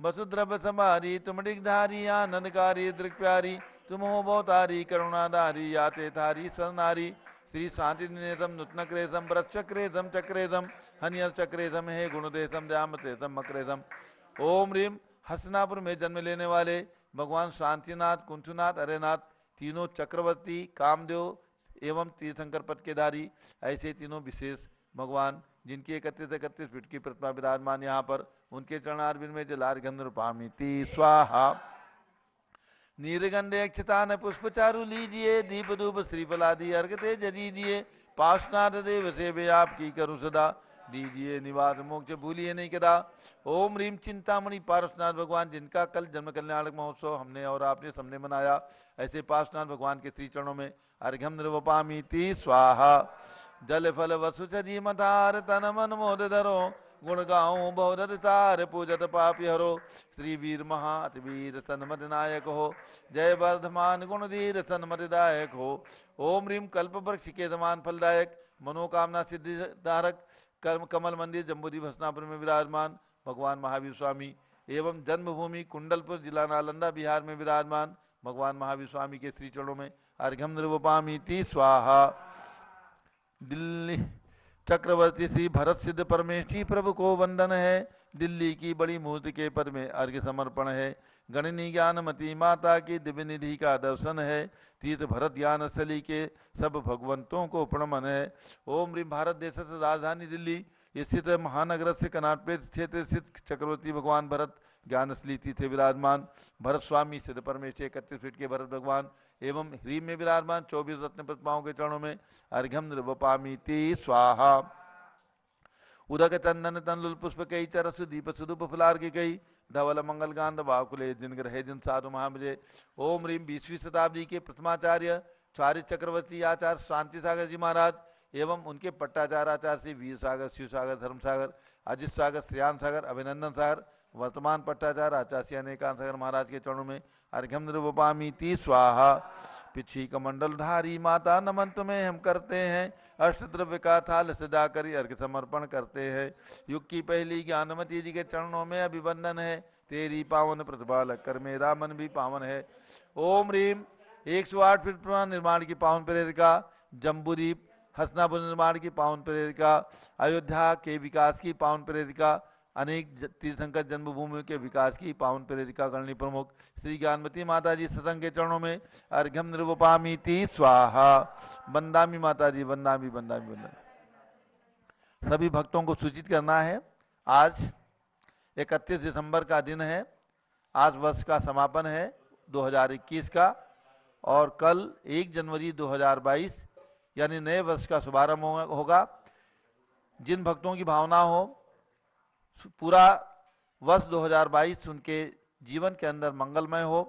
वसुद्रव समारी तुम डिगधारी आनंदकारी दृक प्यारी तुम हो बहुतारी करुणाधारी याते थारी सरनारी श्री शांति निनेतम नूतन क्रेतम वृक्षक्रेतम चक्रेतम हनियर चक्रेतम हे गुणदेशम दयामतेतम मक्रेतम। ओम ह्रीम हस्तिनापुर में जन्म लेने वाले भगवान शांतिनाथ कुंठनाथ अरेनाथ तीनों चक्रवर्ती कामदेव एवं तीर्थंकर पद के धारी ऐसे तीनों विशेष भगवान जिनकी 31 फीट की प्रतिमा विराजमान यहाँ पर उनके चरणारविंद में जलार्घ्यम निर्वपामि ते स्वाहा। नीरगंधे अक्षतान पुष्प चारु लीजिए दीप धूप श्रीफलादि अर्घ तेज दीजिए पार्श्वनाथ देव सेवे आपकी करूँ सदा दीजिए निवास मोक्ष भूलिए नहीं कदा। ओम ह्रीम चिंतामणि पार्श्वनाथ भगवान जिनका कल जन्म कल्याणक महोत्सव हमने और आपने सबने मनाया ऐसे पार्श्वनाथ भगवान के श्री चरणों में अर्घ्यम निर्वपामि ते स्वाहा। जल फल वसुचरी मतार तन मन मोद धरो गुण गाऊं बहुधर तार पूजत पापी हरो श्री वीर महावीर सन्मत नायक हो जय वर्धमान गुणधीर सन्मत दायक हो। ओम ह्रीम कल्प वृक्ष के समान फलदायक मनोकामना सिद्धि धारक कमल मंदिर जम्बूद्वीप हस्तिनापुर में विराजमान भगवान महावीर स्वामी एवं जन्मभूमि कुंडलपुर जिला नालंदा बिहार में विराजमान भगवान महावीर स्वामी के श्री चरणों में अर्घ्यम निर्वपामि ते स्वाहा। दिल्ली चक्रवर्ती श्री भरत सिद्ध परमेष्ठी प्रभु को वंदन है दिल्ली की बड़ी मूर्ति के पद में अर्घ्य समर्पण है गणनी ज्ञानमती माता की दिव्य निधि का दर्शन है तीर्थ भरत ज्ञान स्थली के सब भगवंतों को प्रणमन है। ओम ह्रीम भारत देश से राजधानी दिल्ली स्थित महानगर से कनाटप्लेट क्षेत्र स्थित चक्रवर्ती भगवान भरत ज्ञानस्थली थे विराजमान भरत स्वामी सिद्ध परमेश्वर 31 फीट के भरत भगवान एवं ह्रीम में विराजमान 24 रत्न प्रतिमाओं के चरणों में अर्घ्यम निर्वपामि ते स्वाहा। उदक चंदन तंदुल पुष्प कई चरस दीप सुदूप फुलार्घ्य कई धवल मंगल गांध बाकुले जिन ग्रहे जिन साधु महामजे। ओम ह्रीम 20वीं शताब्दी के प्रथमाचार्य चार्य चक्रवर्ती आचार्य शांति सागर जी महाराज एवं उनके पट्टाचार्य आचार्य श्री वीर सागर शिव सागर धर्म सागर अजित सागर श्रेयान सागर अभिनंदन सागर वर्तमान पट्टाचार्य आचार्य अनेकांत सागर महाराज के चरणों में अर्घ्यम निर्वपामि ते स्वाहा। पिछी कमंडलधारी माता नमन तुम्हें हम करते हैं। अष्टद्रव्य का थाल सजा कर अर्घ्य समर्पण करते हैं। युग की पहली ज्ञानमती जी के चरणों में अभिवंदन है। तेरी पावन प्रतिभा लगकर मेरा मन भी पावन है। ओम रीम 108 फीट निर्माण की पावन प्रेरिका, जम्बूदीप हसनापुर निर्माण की पावन प्रेरिका, अयोध्या के विकास की पावन प्रेरिका, अनेक तीर्थंकर जन्मभूमि के विकास की पावन प्रेरिका गणनी प्रमुख श्री ज्ञानमती माता जी सत्संग के चरणों में अर्घ्यम निर्वपामीति स्वाहा। बंदामी माता जी, बंदामी बंदामी बंदामी। सभी भक्तों को सूचित करना है, आज 31 दिसंबर का दिन है। आज वर्ष का समापन है 2021 का, और कल 1 जनवरी 2022 यानी नए वर्ष का शुभारंभ होगा। जिन भक्तों की भावना हो पूरा वर्ष 2022 उनके जीवन के अंदर मंगलमय हो,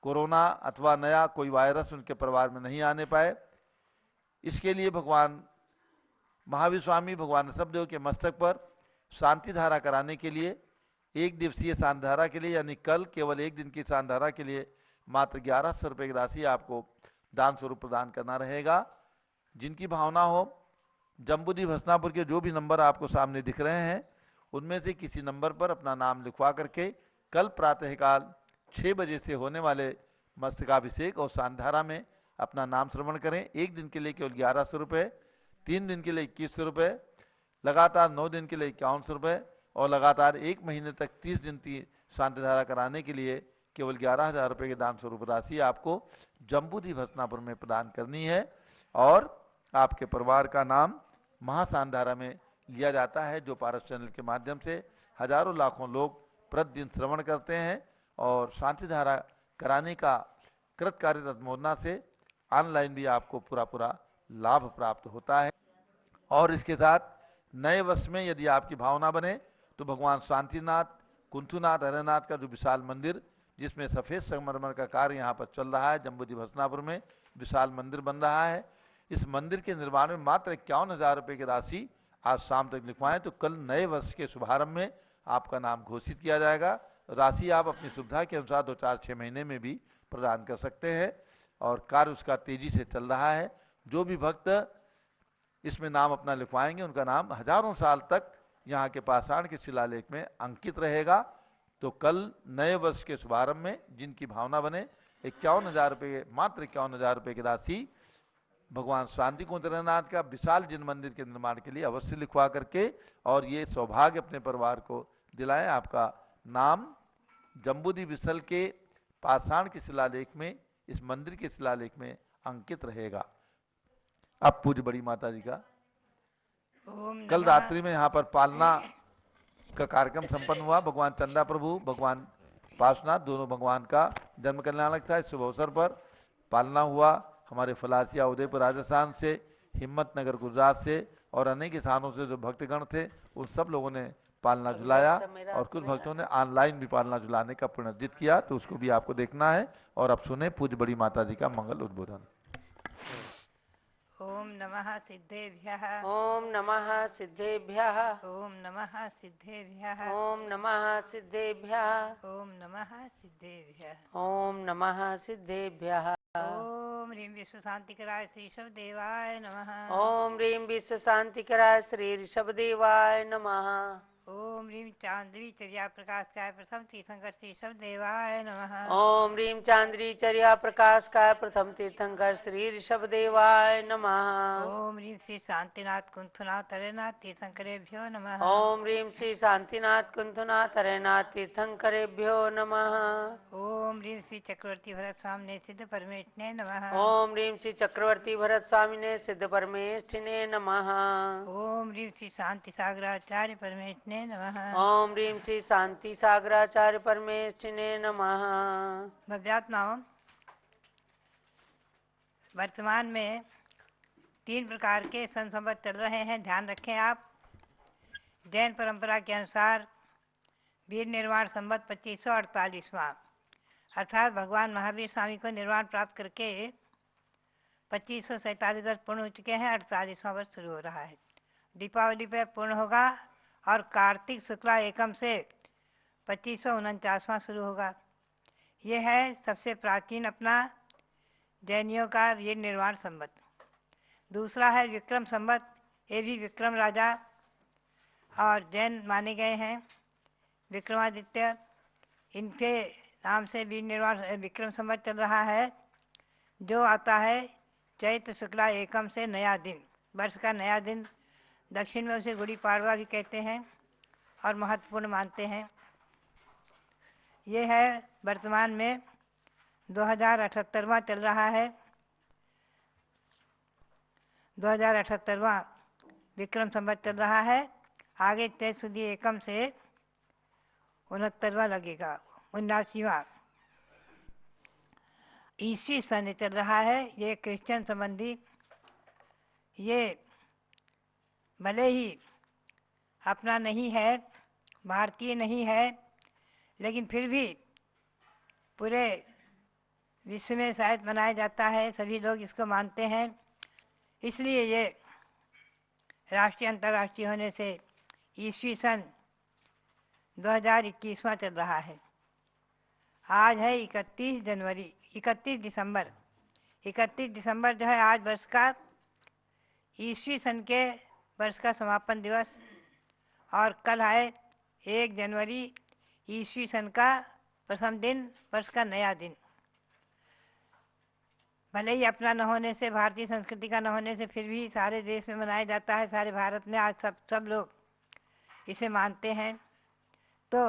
कोरोना अथवा नया कोई वायरस उनके परिवार में नहीं आने पाए, इसके लिए भगवान महावीर स्वामी भगवान ऋषभदेव के मस्तक पर शांति धारा कराने के लिए 1 दिवसीय शांति धारा के लिए, यानी कल केवल 1 दिन की शांति धारा के लिए मात्र 1100 रुपये की राशि आपको दान स्वरूप प्रदान करना रहेगा। जिनकी भावना हो, जम्बूदीप हसनापुर के जो भी नंबर आपको सामने दिख रहे हैं उनमें से किसी नंबर पर अपना नाम लिखवा करके कल प्रातःकाल 6 बजे से होने वाले मस्तकाभिषेक और शांतिधारा में अपना नाम श्रवण करें। 1 दिन के लिए केवल 1100 रुपये, 3 दिन के लिए 2100 रुपये, लगातार 9 दिन के लिए 5100 रुपये, और लगातार 1 महीने तक 30 दिन की शांतिधारा कराने के लिए केवल 11,000 रुपये की दान स्वरूप राशि आपको जम्बूदीप हसनापुर में प्रदान करनी है। और आपके परिवार का नाम महाशांतिधारा में लिया जाता है, जो पारस चैनल के माध्यम से हजारों लाखों लोग प्रतिदिन श्रवण करते हैं, और शांतिधारा कराने का कृतकार्य अनुमोदना से ऑनलाइन भी आपको पूरा लाभ प्राप्त होता है। और इसके साथ नए वर्ष में यदि आपकी भावना बने तो भगवान शांतिनाथ, कुंथुनाथ, हरनाथ का जो विशाल मंदिर जिसमें सफेद संगमरमर का कार्य यहाँ पर चल रहा है, जम्बूदीप हसनापुर में विशाल मंदिर बन रहा है, इस मंदिर के निर्माण में मात्र 51,000 रुपये की राशि आज शाम तक लिखवाएं तो कल नए वर्ष के शुभारंभ में आपका नाम घोषित किया जाएगा। राशि आप अपनी सुविधा के अनुसार 2-4-6 महीने में भी प्रदान कर सकते हैं, और कार्य उसका तेजी से चल रहा है। जो भी भक्त इसमें नाम अपना लिखवाएंगे उनका नाम हजारों साल तक यहाँ के पाषाण के शिलालेख में अंकित रहेगा। तो कल नए वर्ष के शुभारंभ में जिनकी भावना बने 51,000 रुपये, मात्र 51,000 रुपये की राशि भगवान शांति कुंजनाथ का विशाल जिन मंदिर के निर्माण के लिए अवश्य लिखवा करके, और ये सौभाग्य अपने परिवार को दिलाएं। आपका नाम जम्बूदीप विशाल के पाषाण के शिलालेख में, इस मंदिर के शिलालेख में अंकित रहेगा। अब पूज्य बड़ी माता जी का कल रात्रि में यहाँ पर पालना का कार्यक्रम संपन्न हुआ। भगवान चंदा प्रभु, भगवान पार्श्वनाथ, दोनों भगवान का जन्म कल्याणक था। इस शुभ अवसर पर पालना हुआ। हमारे फलासिया उदयपुर राजस्थान से, हिम्मतनगर गुजरात से और अनेक स्थानों से जो भक्तगण थे उन सब लोगों ने पालना झुलाया, और कुछ भक्तों ने ऑनलाइन भी पालना झुलाने का पुण्य अर्जित किया, तो उसको भी आपको देखना है। और अब सुने पूज्य बड़ी माता जी का मंगल उद्बोधन। ओम नमः सिद्धेभ्यः, ओम नमः सिद्धेभ्यः, ओम नमः सिद्धेभ्यः, ओम नमः सिद्धेभ्यः, ओम नमः सिद्धेभ्यः, ओम नमः सिद्धेभ्यः। ओम ह्रीं विश्व शांतिकराय श्री ऋषभदेवाय नमः। ओम ह्रीं विश्व शांतिकराय श्री ऋषभदेवाय नमः। ओम ह्रीं चांद्री चर्या प्रकाशकाय प्रथम तीर्थंकर श्री ऋषभदेवाय नमः। ओम ह्रीं चांद्री चर्या प्रकाशकाय प्रथम तीर्थंकर श्री ऋषभदेवाय नमः। ओम ह्रीं श्री शांतिनाथ कुंथुनाथ हरेनाथ तीर्थंकरेभ्यो नमः। ओम ह्रीं श्री शांतिनाथ कुंथुनाथ हरेनाथ तीर्थंकरेभ्यो नमः। ओम ह्रीं श्री चक्रवर्ती भरत स्वामिने सिद्ध परमेष्ठिने नमः। ओम ह्रीं श्री चक्रवर्ती भरत स्वामिने सिद्ध परमेष्ठिने नमः। ओम ह्रीं श्री शांति सागराचार्य परमेष्ठिने नमः। ओम ह्रीं श्री शांति सागराचार्य परमेष्ठिने नमः। भव्यात्माओं, वर्तमान में 3 प्रकार के संसंबत चल रहे हैं, ध्यान रखें आप। जैन परंपरा के अनुसार वीर निर्वाण संवत 2548वां, अर्थात भगवान महावीर स्वामी को निर्वाण प्राप्त करके 2547 वर्ष पूर्ण हो चुके हैं। 48वां वर्ष शुरू हो रहा है, दीपावली पे पूर्ण होगा, और कार्तिक शुक्ला एकम से 2549वां शुरू होगा। ये है सबसे प्राचीन अपना जैनियों का वीर निर्वाण संवत। दूसरा है विक्रम संवत, ये भी विक्रम राजा और जैन माने गए हैं। विक्रमादित्य, इनके नाम से वीर निर्वाण विक्रम संवत चल रहा है, जो आता है चैत्र शुक्ला एकम से नया दिन, वर्ष का नया दिन। दक्षिण में उसे गुड़ी पाड़वा भी कहते हैं और महत्वपूर्ण मानते हैं। ये है वर्तमान में 2078वां चल रहा है, 2078वां विक्रम संवत चल रहा है। आगे चैत्र शुद्ध एकम से 69वां लगेगा, 79वां ईस्वी सन चल रहा है। ये क्रिश्चियन संबंधी, ये भले ही अपना नहीं है, भारतीय नहीं है, लेकिन फिर भी पूरे विश्व में शायद मनाया जाता है, सभी लोग इसको मानते हैं। इसलिए ये राष्ट्रीय अंतर्राष्ट्रीय होने से ईस्वी सन 2021वां चल रहा है। आज है 31 दिसंबर। 31 दिसंबर जो है आज वर्ष का ईस्वी सन के वर्ष का समापन दिवस, और कल है 1 जनवरी ईस्वी सन का प्रथम दिन, वर्ष का नया दिन। भले ही अपना न होने से, भारतीय संस्कृति का न होने से, फिर भी सारे देश में मनाया जाता है, सारे भारत में आज सब लोग इसे मानते हैं। तो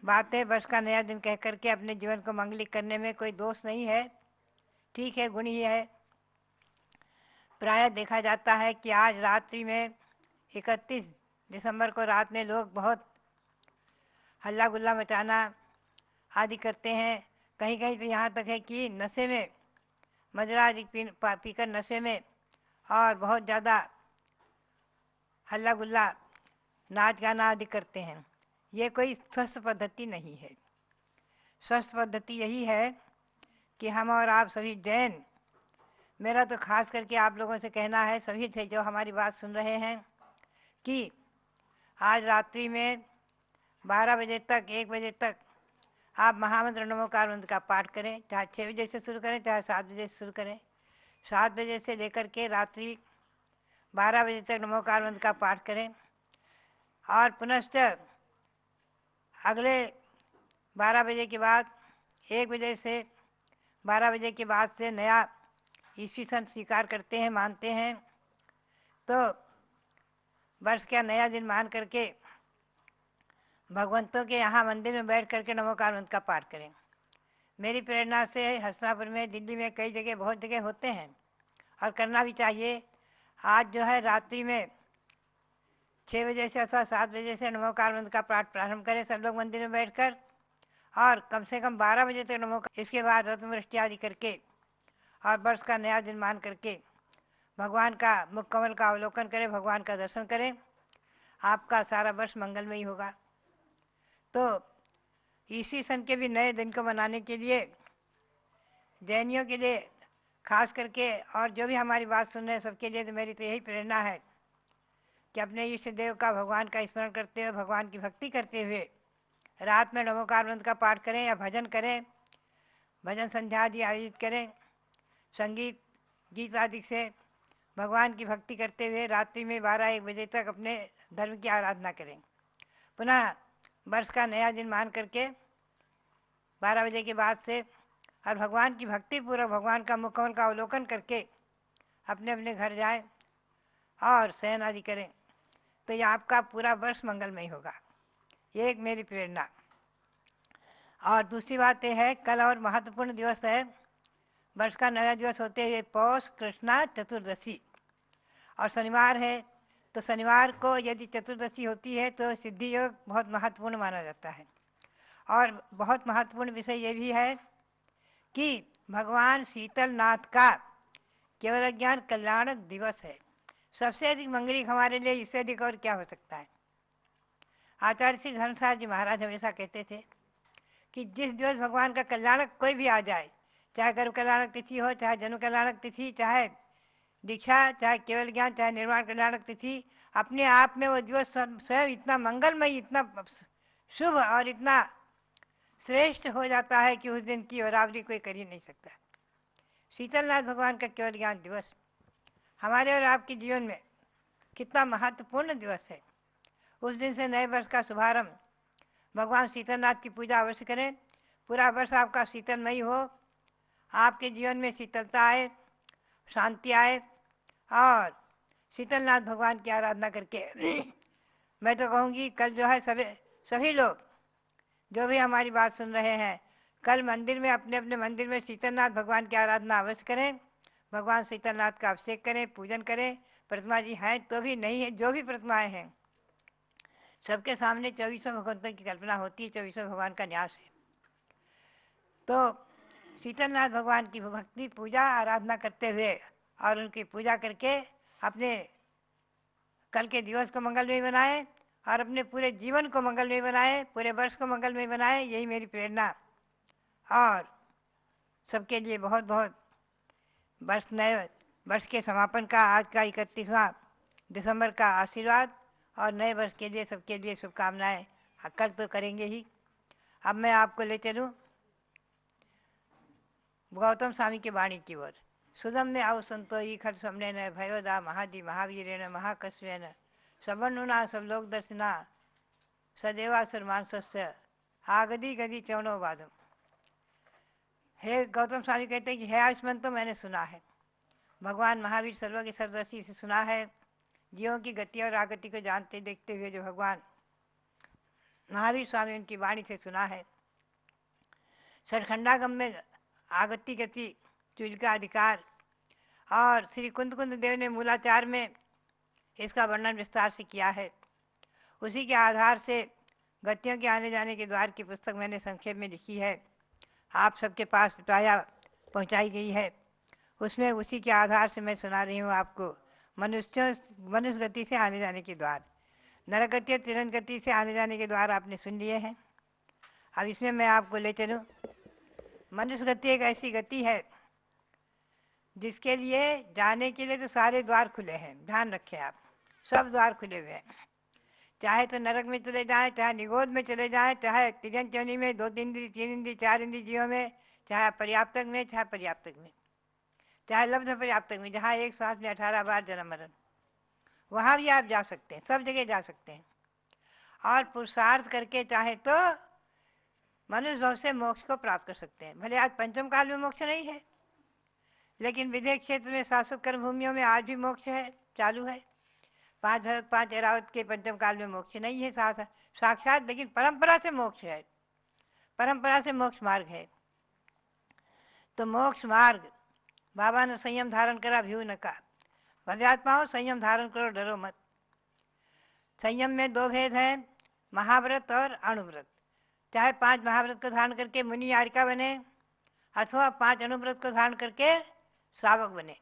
बात है वर्ष का नया दिन कह करके अपने जीवन को मंगलिक करने में कोई दोष नहीं है, ठीक है, गुण ही है। प्रायः देखा जाता है कि आज रात्रि में 31 दिसंबर को रात में लोग बहुत हल्ला गुल्ला मचाना आदि करते हैं। कहीं कहीं तो यहाँ तक है कि नशे में, मदिरा आदि पीकर नशे में और बहुत ज़्यादा हल्ला गुल्ला नाच गाना आदि करते हैं। ये कोई स्वस्थ पद्धति नहीं है। स्वस्थ पद्धति यही है कि हम और आप सभी जैन, मेरा तो खास करके आप लोगों से कहना है, सभी थे जो हमारी बात सुन रहे हैं, कि आज रात्रि में 12 बजे तक, 1 बजे तक आप महामंत्र नमोकार मंत्र का पाठ करें। चाहे 6 बजे से शुरू करें, चाहे 7 बजे से शुरू करें। 7 बजे से लेकर के रात्रि 12 बजे तक नमोकार मंत्र का पाठ करें, और पुनश्च अगले 12 बजे के बाद, 1 बजे से 12 बजे के बाद से नया ईस्वी सन स्वीकार करते हैं, मानते हैं, तो वर्ष का नया दिन मान करके भगवंतों के यहाँ मंदिर में बैठ करके नमोकार मंत्र का पाठ करें। मेरी प्रेरणा से हसनापुर में, दिल्ली में, कई जगह, बहुत जगह होते हैं और करना भी चाहिए। आज जो है रात्रि में 6 बजे से अथवा 7 बजे से नमोकार मंत्र का पाठ प्रारंभ करें सब लोग मंदिर में बैठकर, और कम से कम 12 बजे तक नमोकार, इसके बाद रत्न वृष्टि आदि करके और वर्ष का नया दिन मान करके भगवान का मुख कमल का अवलोकन करें, भगवान का दर्शन करें, आपका सारा वर्ष मंगलमयी होगा। तो ईस्वी सन के भी नए दिन को मनाने के लिए जैनियों के लिए खास करके, और जो भी हमारी बात सुन रहे हैं सबके लिए, तो मेरी तो यही प्रेरणा है कि अपने इष्ट देव का, भगवान का स्मरण करते हुए, भगवान की भक्ति करते हुए रात में नमोकार मंत्र का पाठ करें या भजन करें, भजन संध्या आदि आयोजित करें, संगीत गीत आदि से भगवान की भक्ति करते हुए रात्रि में 12-1 बजे तक अपने धर्म की आराधना करें। पुनः वर्ष का नया दिन मान करके 12 बजे के बाद से, और भगवान की भक्ति पूर्वक भगवान का मुख कमल का अवलोकन करके अपने अपने घर जाएं और शयन आदि करें, तो ये आपका पूरा वर्ष मंगलमय होगा। ये एक मेरी प्रेरणा। और दूसरी बात यह है, कल और महत्वपूर्ण दिवस है, वर्ष का नया दिवस होते हुए पौष कृष्णा चतुर्दशी, और शनिवार है। तो शनिवार को यदि चतुर्दशी होती है तो सिद्धि योग बहुत महत्वपूर्ण माना जाता है। और बहुत महत्वपूर्ण विषय ये भी है कि भगवान शीतलनाथ का केवल ज्ञान कल्याणक दिवस है। सबसे अधिक मंगलिक हमारे लिए इससे अधिक और क्या हो सकता है। आचार्य श्री धर्मसार जी महाराज हमेशा कहते थे कि जिस दिवस भगवान का कल्याणक कोई भी आ जाए, चाहे गर्भ कल्याणक तिथि हो, चाहे जन्म कल्याणक तिथि, चाहे दीक्षा, चाहे केवल ज्ञान, चाहे निर्वाण कल्याणक तिथि, अपने आप में वो दिवस स्वयं इतना मंगलमयी, इतना शुभ और इतना श्रेष्ठ हो जाता है कि उस दिन की बराबरी कोई कर ही नहीं सकता। शीतलनाथ भगवान का केवल ज्ञान दिवस हमारे और आपके जीवन में कितना महत्वपूर्ण दिवस है। उस दिन से नए वर्ष का शुभारंभ भगवान शीतलनाथ की पूजा अवश्य करें। पूरा वर्ष आपका शीतलमयी हो, आपके जीवन में शीतलता आए, शांति आए और शीतलनाथ भगवान की आराधना करके मैं तो कहूँगी कल जो है सभी लोग जो भी हमारी बात सुन रहे हैं कल मंदिर में अपने अपने मंदिर में शीतलनाथ भगवान की आराधना अवश्य करें। भगवान शीतलनाथ का अभिषेक करें, पूजन करें। प्रतिमा जी हैं तो भी नहीं है, जो भी प्रतिमाएं हैं सबके सामने 24 भगवंतों की कल्पना होती है, 24 भगवान का न्यास है। तो शीतलनाथ भगवान की भक्ति पूजा आराधना करते हुए और उनकी पूजा करके अपने कल के दिवस को मंगलमय बनाए और अपने पूरे जीवन को मंगलमय बनाए, पूरे वर्ष को मंगलमय बनाए। यही मेरी प्रेरणा और सबके लिए बहुत बहुत नए वर्ष के समापन का आज का 31वां दिसंबर का आशीर्वाद और नए वर्ष के लिए सबके लिए शुभकामनाएं कल तो करेंगे ही। अब मैं आपको ले चलूं गौतम स्वामी की वाणी की ओर। सुदम में आओ संतो ही खर समने न भयोदा महादि महावीरेण महाकस्वेन सबनुना सब लोक दर्शना सदैवासुर मानसस्य आगदी गदी चौनो वादम। हे गौतम स्वामी कहते हैं कि है आयुष्मान तो मैंने सुना है, भगवान महावीर सर्वज्ञ सर्वदर्शी से सुना है, जीवों की गति और आगति को जानते देखते हुए जो भगवान महावीर स्वामी उनकी वाणी से सुना है। सरखंडागम में आगति गति चूल का अधिकार और श्री कुंद देव ने मूलाचार में इसका वर्णन विस्तार से किया है। उसी के आधार से गतियों के आने जाने के द्वार की पुस्तक मैंने संक्षेप में लिखी है, आप सबके पास पहुंचाई गई है। उसमें उसी के आधार से मैं सुना रही हूँ आपको। मनुष्य गति से आने जाने के द्वार, नरक गति और तिरन गति से आने जाने के द्वार आपने सुन लिए हैं। अब इसमें मैं आपको ले चलूँ। मनुष्य गति एक ऐसी गति है जिसके लिए जाने के लिए तो सारे द्वार खुले हैं, ध्यान रखें आप, सब द्वार खुले हुए हैं। चाहे तो नरक में चले जाएं, चाहे निगोद में चले जाएं, चाहे तिरन चौनी में 2 इंद्री 3 इंद्री 4 इंद्री जीवों में, चाहे पर्याप्तक में, चाहे पर्याप्तक में, चाहे लब्ध पर्याप्तक में, जहाँ एक श्वास में 18 बार जन्म मरण, वहाँ भी आप जा सकते हैं, सब जगह जा सकते हैं। और पुरुषार्थ करके चाहे तो मनुष्य भाव से मोक्ष को प्राप्त कर सकते हैं। भले आज पंचम काल में मोक्ष नहीं है, लेकिन विदेह क्षेत्र में शाश्वत कर्म भूमियों में आज भी मोक्ष है, चालू है। 5 भरत 5 ऐरावत के पंचम काल में मोक्ष नहीं है साक्षात, लेकिन परंपरा से मोक्ष है, परंपरा से मोक्ष मार्ग है। तो मोक्ष मार्ग बाबा ने संयम धारण करा भ्यू न का, भव्यात्माओं संयम धारण करो डरो मत। संयम में 2 भेद हैं, महाव्रत और अणुव्रत। चाहे 5 महाव्रत को धारण करके मुनि यारिका बने अथवा 5 अणुव्रत को धारण करके श्रावक बने।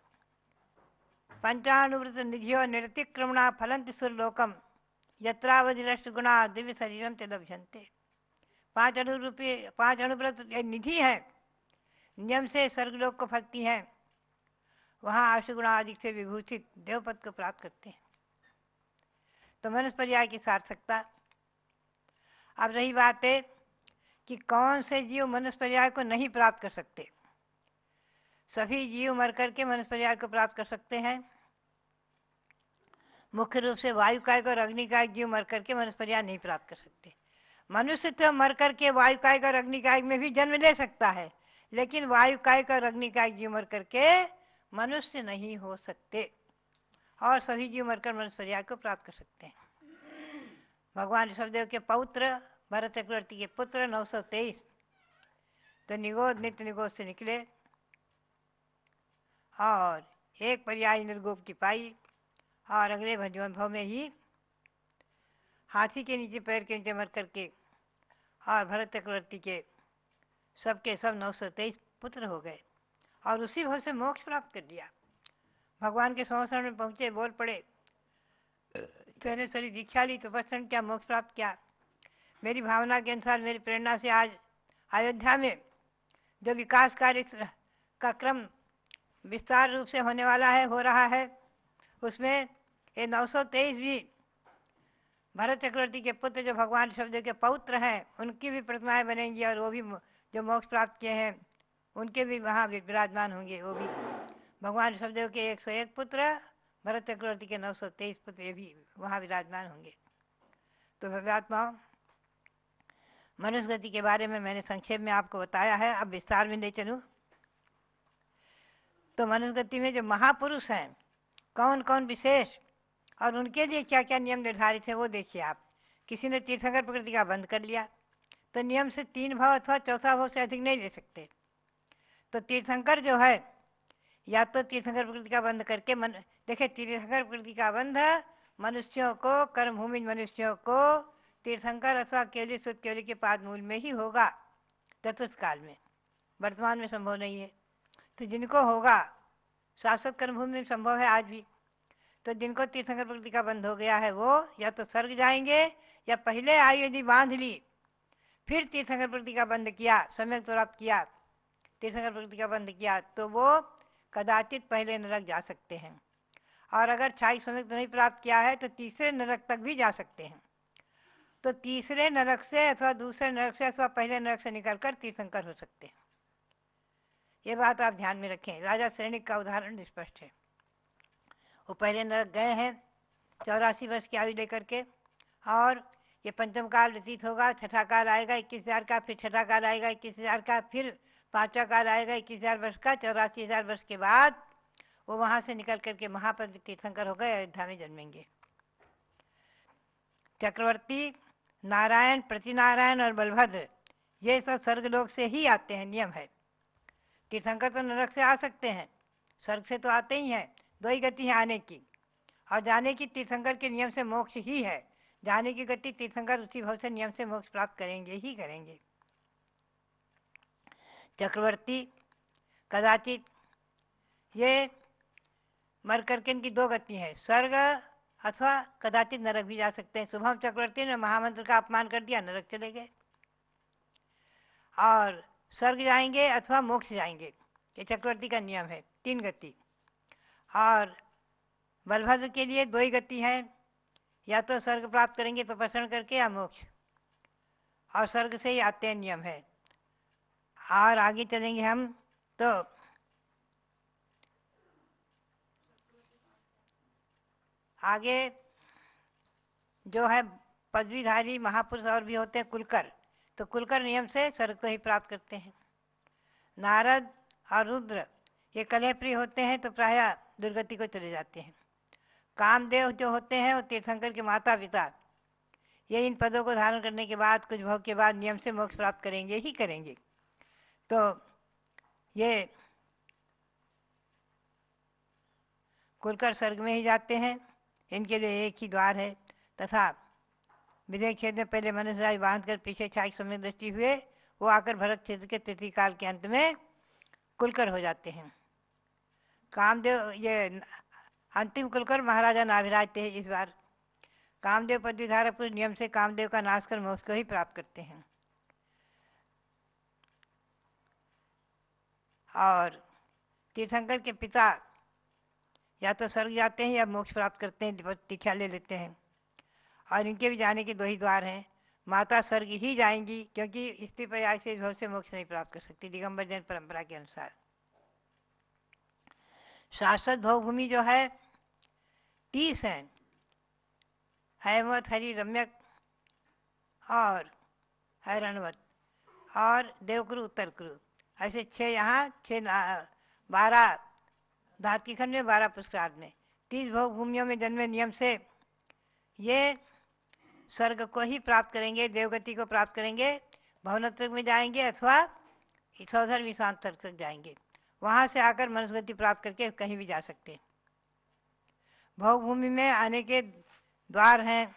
पंचाणुव्रत निधियो निरतिक्रमणा फलंति सुरलोकम यत्रावधिरष्ट गुणा दिव्य शरीरम च लभ्यन्ते। 5 अणुव्रत निधि है, नियम से स्वर्गलोक को फलती हैं, वहाँ आशुगुणा आदि से विभूषित देवपद को प्राप्त करते हैं। तो मनुष्य पर्याय की सार्थकता। अब रही बात है कि कौन से जीव मनुष्य पर्याय को नहीं प्राप्त कर सकते। सभी जीव मर करके मनुष्य पर्याय को प्राप्त कर सकते हैं। मुख्य रूप से वायुकायिक और अग्निकायिक जीव मर करके मनुष्य पर्याय नहीं प्राप्त कर सकते। मनुष्य तो मर करके वायुकायिक और अग्निकायिक में भी जन्म ले सकता है, लेकिन वायुकायिक और अग्निकायिक जीव मर करके मनुष्य नहीं हो सकते, और सभी जीव मरकर मनुष्य पर्याय को प्राप्त कर सकते हैं। भगवान ऋषभदेव के पौत्र भरत चक्रवर्ती के पुत्र 923 तो निगोद नित्य निगोद से निकले और एक पर्याय निर्गोप की पाई और अगले भव में ही हाथी के नीचे पैर के नीचे मर करके और भरत चक्रवर्ती के सब 923 पुत्र हो गए और उसी भव से मोक्ष प्राप्त कर लिया। भगवान के संवत्सरण में पहुँचे, बोल पड़े, सरी दीक्षा ली, तपस्या किया, मोक्ष प्राप्त किया। मेरी भावना के अनुसार, मेरी प्रेरणा से आज अयोध्या में जो विकास कार्य का क्रम विस्तार रूप से होने वाला है, हो रहा है, उसमें ये 923 भी भरत चक्रवर्ती के पुत्र जो भगवान ऋषभदेव के पौत्र हैं, उनकी भी प्रतिमाएं बनेंगी और वो भी जो मोक्ष प्राप्त किए हैं उनके भी वहाँ विराजमान होंगे। वो भी भगवान ऋषभदेव के 101 पुत्र, भरत चक्रवर्ती के 923 पुत्र, ये भी वहाँ विराजमान होंगे। तो भव्यात्माओं, मनुष्य गति के बारे में मैंने संक्षेप में आपको बताया है, अब विस्तार में ले चलूँ। तो मनुष्य गति में जो महापुरुष हैं, कौन कौन विशेष, और उनके लिए क्या क्या नियम निर्धारित है वो देखिए आप। किसी ने तीर्थंकर प्रकृति का बंध कर लिया तो नियम से 3 भाव अथवा चौथा भाव से अधिक नहीं ले सकते। तो तीर्थंकर जो है, या तो तीर्थंकर प्रकृति का बंध करके देखिए, तीर्थंकर प्रकृति का बंध मनुष्यों को, कर्मभूमि मनुष्यों को तीर्थंकर अथवा केवली शुद्ध केवली के पाद मूल में ही होगा चतुर्थ काल में, वर्तमान में संभव नहीं है। तो जिनको होगा, शाश्वत कर्मभूमि में संभव है आज भी। तो जिनको तीर्थंकर प्रकृति का बंध हो गया है वो या तो स्वर्ग जाएंगे, या पहले आयु यदि बांध ली फिर तीर्थंकर प्रकृति का बंध किया, सम्यक प्राप्त किया, तीर्थंकर प्रकृति का बंध किया, तो वो कदाचित पहले नरक जा सकते हैं। और अगर छाई सम्यक नहीं प्राप्त किया है तो तीसरे नरक तक भी जा सकते हैं। तो तीसरे नरक से अथवा दूसरे नरक से अथवा पहले नरक से निकलकर तीर्थंकर हो सकते हैं। ये बात आप ध्यान में रखें। राजा श्रेणिक का उदाहरण स्पष्ट है। वो पहले नरक गए हैं 84 वर्ष की आयु लेकर के, और ये पंचम काल व्यतीत होगा, छठा काल आएगा 21,000 का, फिर छठा काल आएगा 21,000 का, फिर पांचवा काल आएगा 21,000 वर्ष का। 84,000 वर्ष के बाद वो वहां से निकल करके महापद तीर्थंकर हो गए, अयोध्या में जन्मेंगे। चक्रवर्ती, नारायण, प्रतिनारायण और बलभद्र ये सब स्वर्गलोक से ही आते हैं, नियम है। तीर्थंकर तो नरक से आ सकते हैं, स्वर्ग से तो आते ही हैं। 2 ही गति है आने की, और जाने की तीर्थंकर के नियम से मोक्ष ही है। जाने की गति तीर्थंकर उसी भाव से नियम से मोक्ष प्राप्त करेंगे ही करेंगे। चक्रवर्ती कदाचित ये मर करके इनकी 2 गति हैं, स्वर्ग अथवा कदाचित नरक भी जा सकते हैं। शुभम चक्रवर्ती ने महामंत्र का अपमान कर दिया, नरक चले गए, और स्वर्ग जाएंगे अथवा मोक्ष जाएंगे। ये चक्रवर्ती का नियम है, 3 गति। और बलभद्र के लिए 2 ही गति है, या तो स्वर्ग प्राप्त करेंगे तपस्या करके, या मोक्ष, और स्वर्ग से ही आते हैं, नियम है। और आगे चलेंगे हम तो आगे जो है पदवीधारी महापुरुष और भी होते हैं, कुलकर। तो कुलकर नियम से स्वर्ग को ही प्राप्त करते हैं। नारद और रुद्र ये कलह प्रिय होते हैं तो प्रायः दुर्गति को चले जाते हैं। कामदेव जो होते हैं वो तीर्थंकर के माता पिता, ये इन पदों को धारण करने के बाद कुछ भोग के बाद नियम से मोक्ष प्राप्त करेंगे ही करेंगे। तो ये कुलकर स्वर्ग में ही जाते हैं, इनके लिए एक ही द्वार है। तथा विदेह क्षेत्र में पहले मनुष्य आयु बांध कर पीछे छाई समय दृष्टि हुए, वो आकर भरत क्षेत्र के तृतीय काल के अंत में कुलकर हो जाते हैं। कामदेव ये अंतिम कुलकर महाराजा नाभिराज थे इस बार। कामदेव पदवीधारक पुरुष नियम से कामदेव का नाश कर मोक्ष को ही प्राप्त करते हैं। और तीर्थंकर के पिता या तो स्वर्ग जाते हैं या मोक्ष प्राप्त करते हैं, दीक्षा ले लेते हैं। और इनके भी जाने के 2 ही द्वार हैं। माता स्वर्ग ही जाएंगी, क्योंकि स्त्री पर्याय से इस भाव से मोक्ष नहीं प्राप्त कर सकती दिगंबर जैन परंपरा के अनुसार। शाश्वत भोगभूमि जो है 30 हैं, हैमवत, हरि, रम्यक और हैरणवत और देवकुरु, उत्तर कुरु, ऐसे 6 यहाँ, 12 धातु खंड में, 12 पुष्करार्थ में। 30 भोग भूमियों में जन्मे नियम से ये स्वर्ग को ही प्राप्त करेंगे, देवगति को प्राप्त करेंगे, भवनत्र में जाएंगे अथवा सौधर विशांत तक जाएंगे। वहाँ से आकर मनुष्य गति प्राप्त करके कहीं भी जा सकते। भोग भूमि में आने के द्वार हैं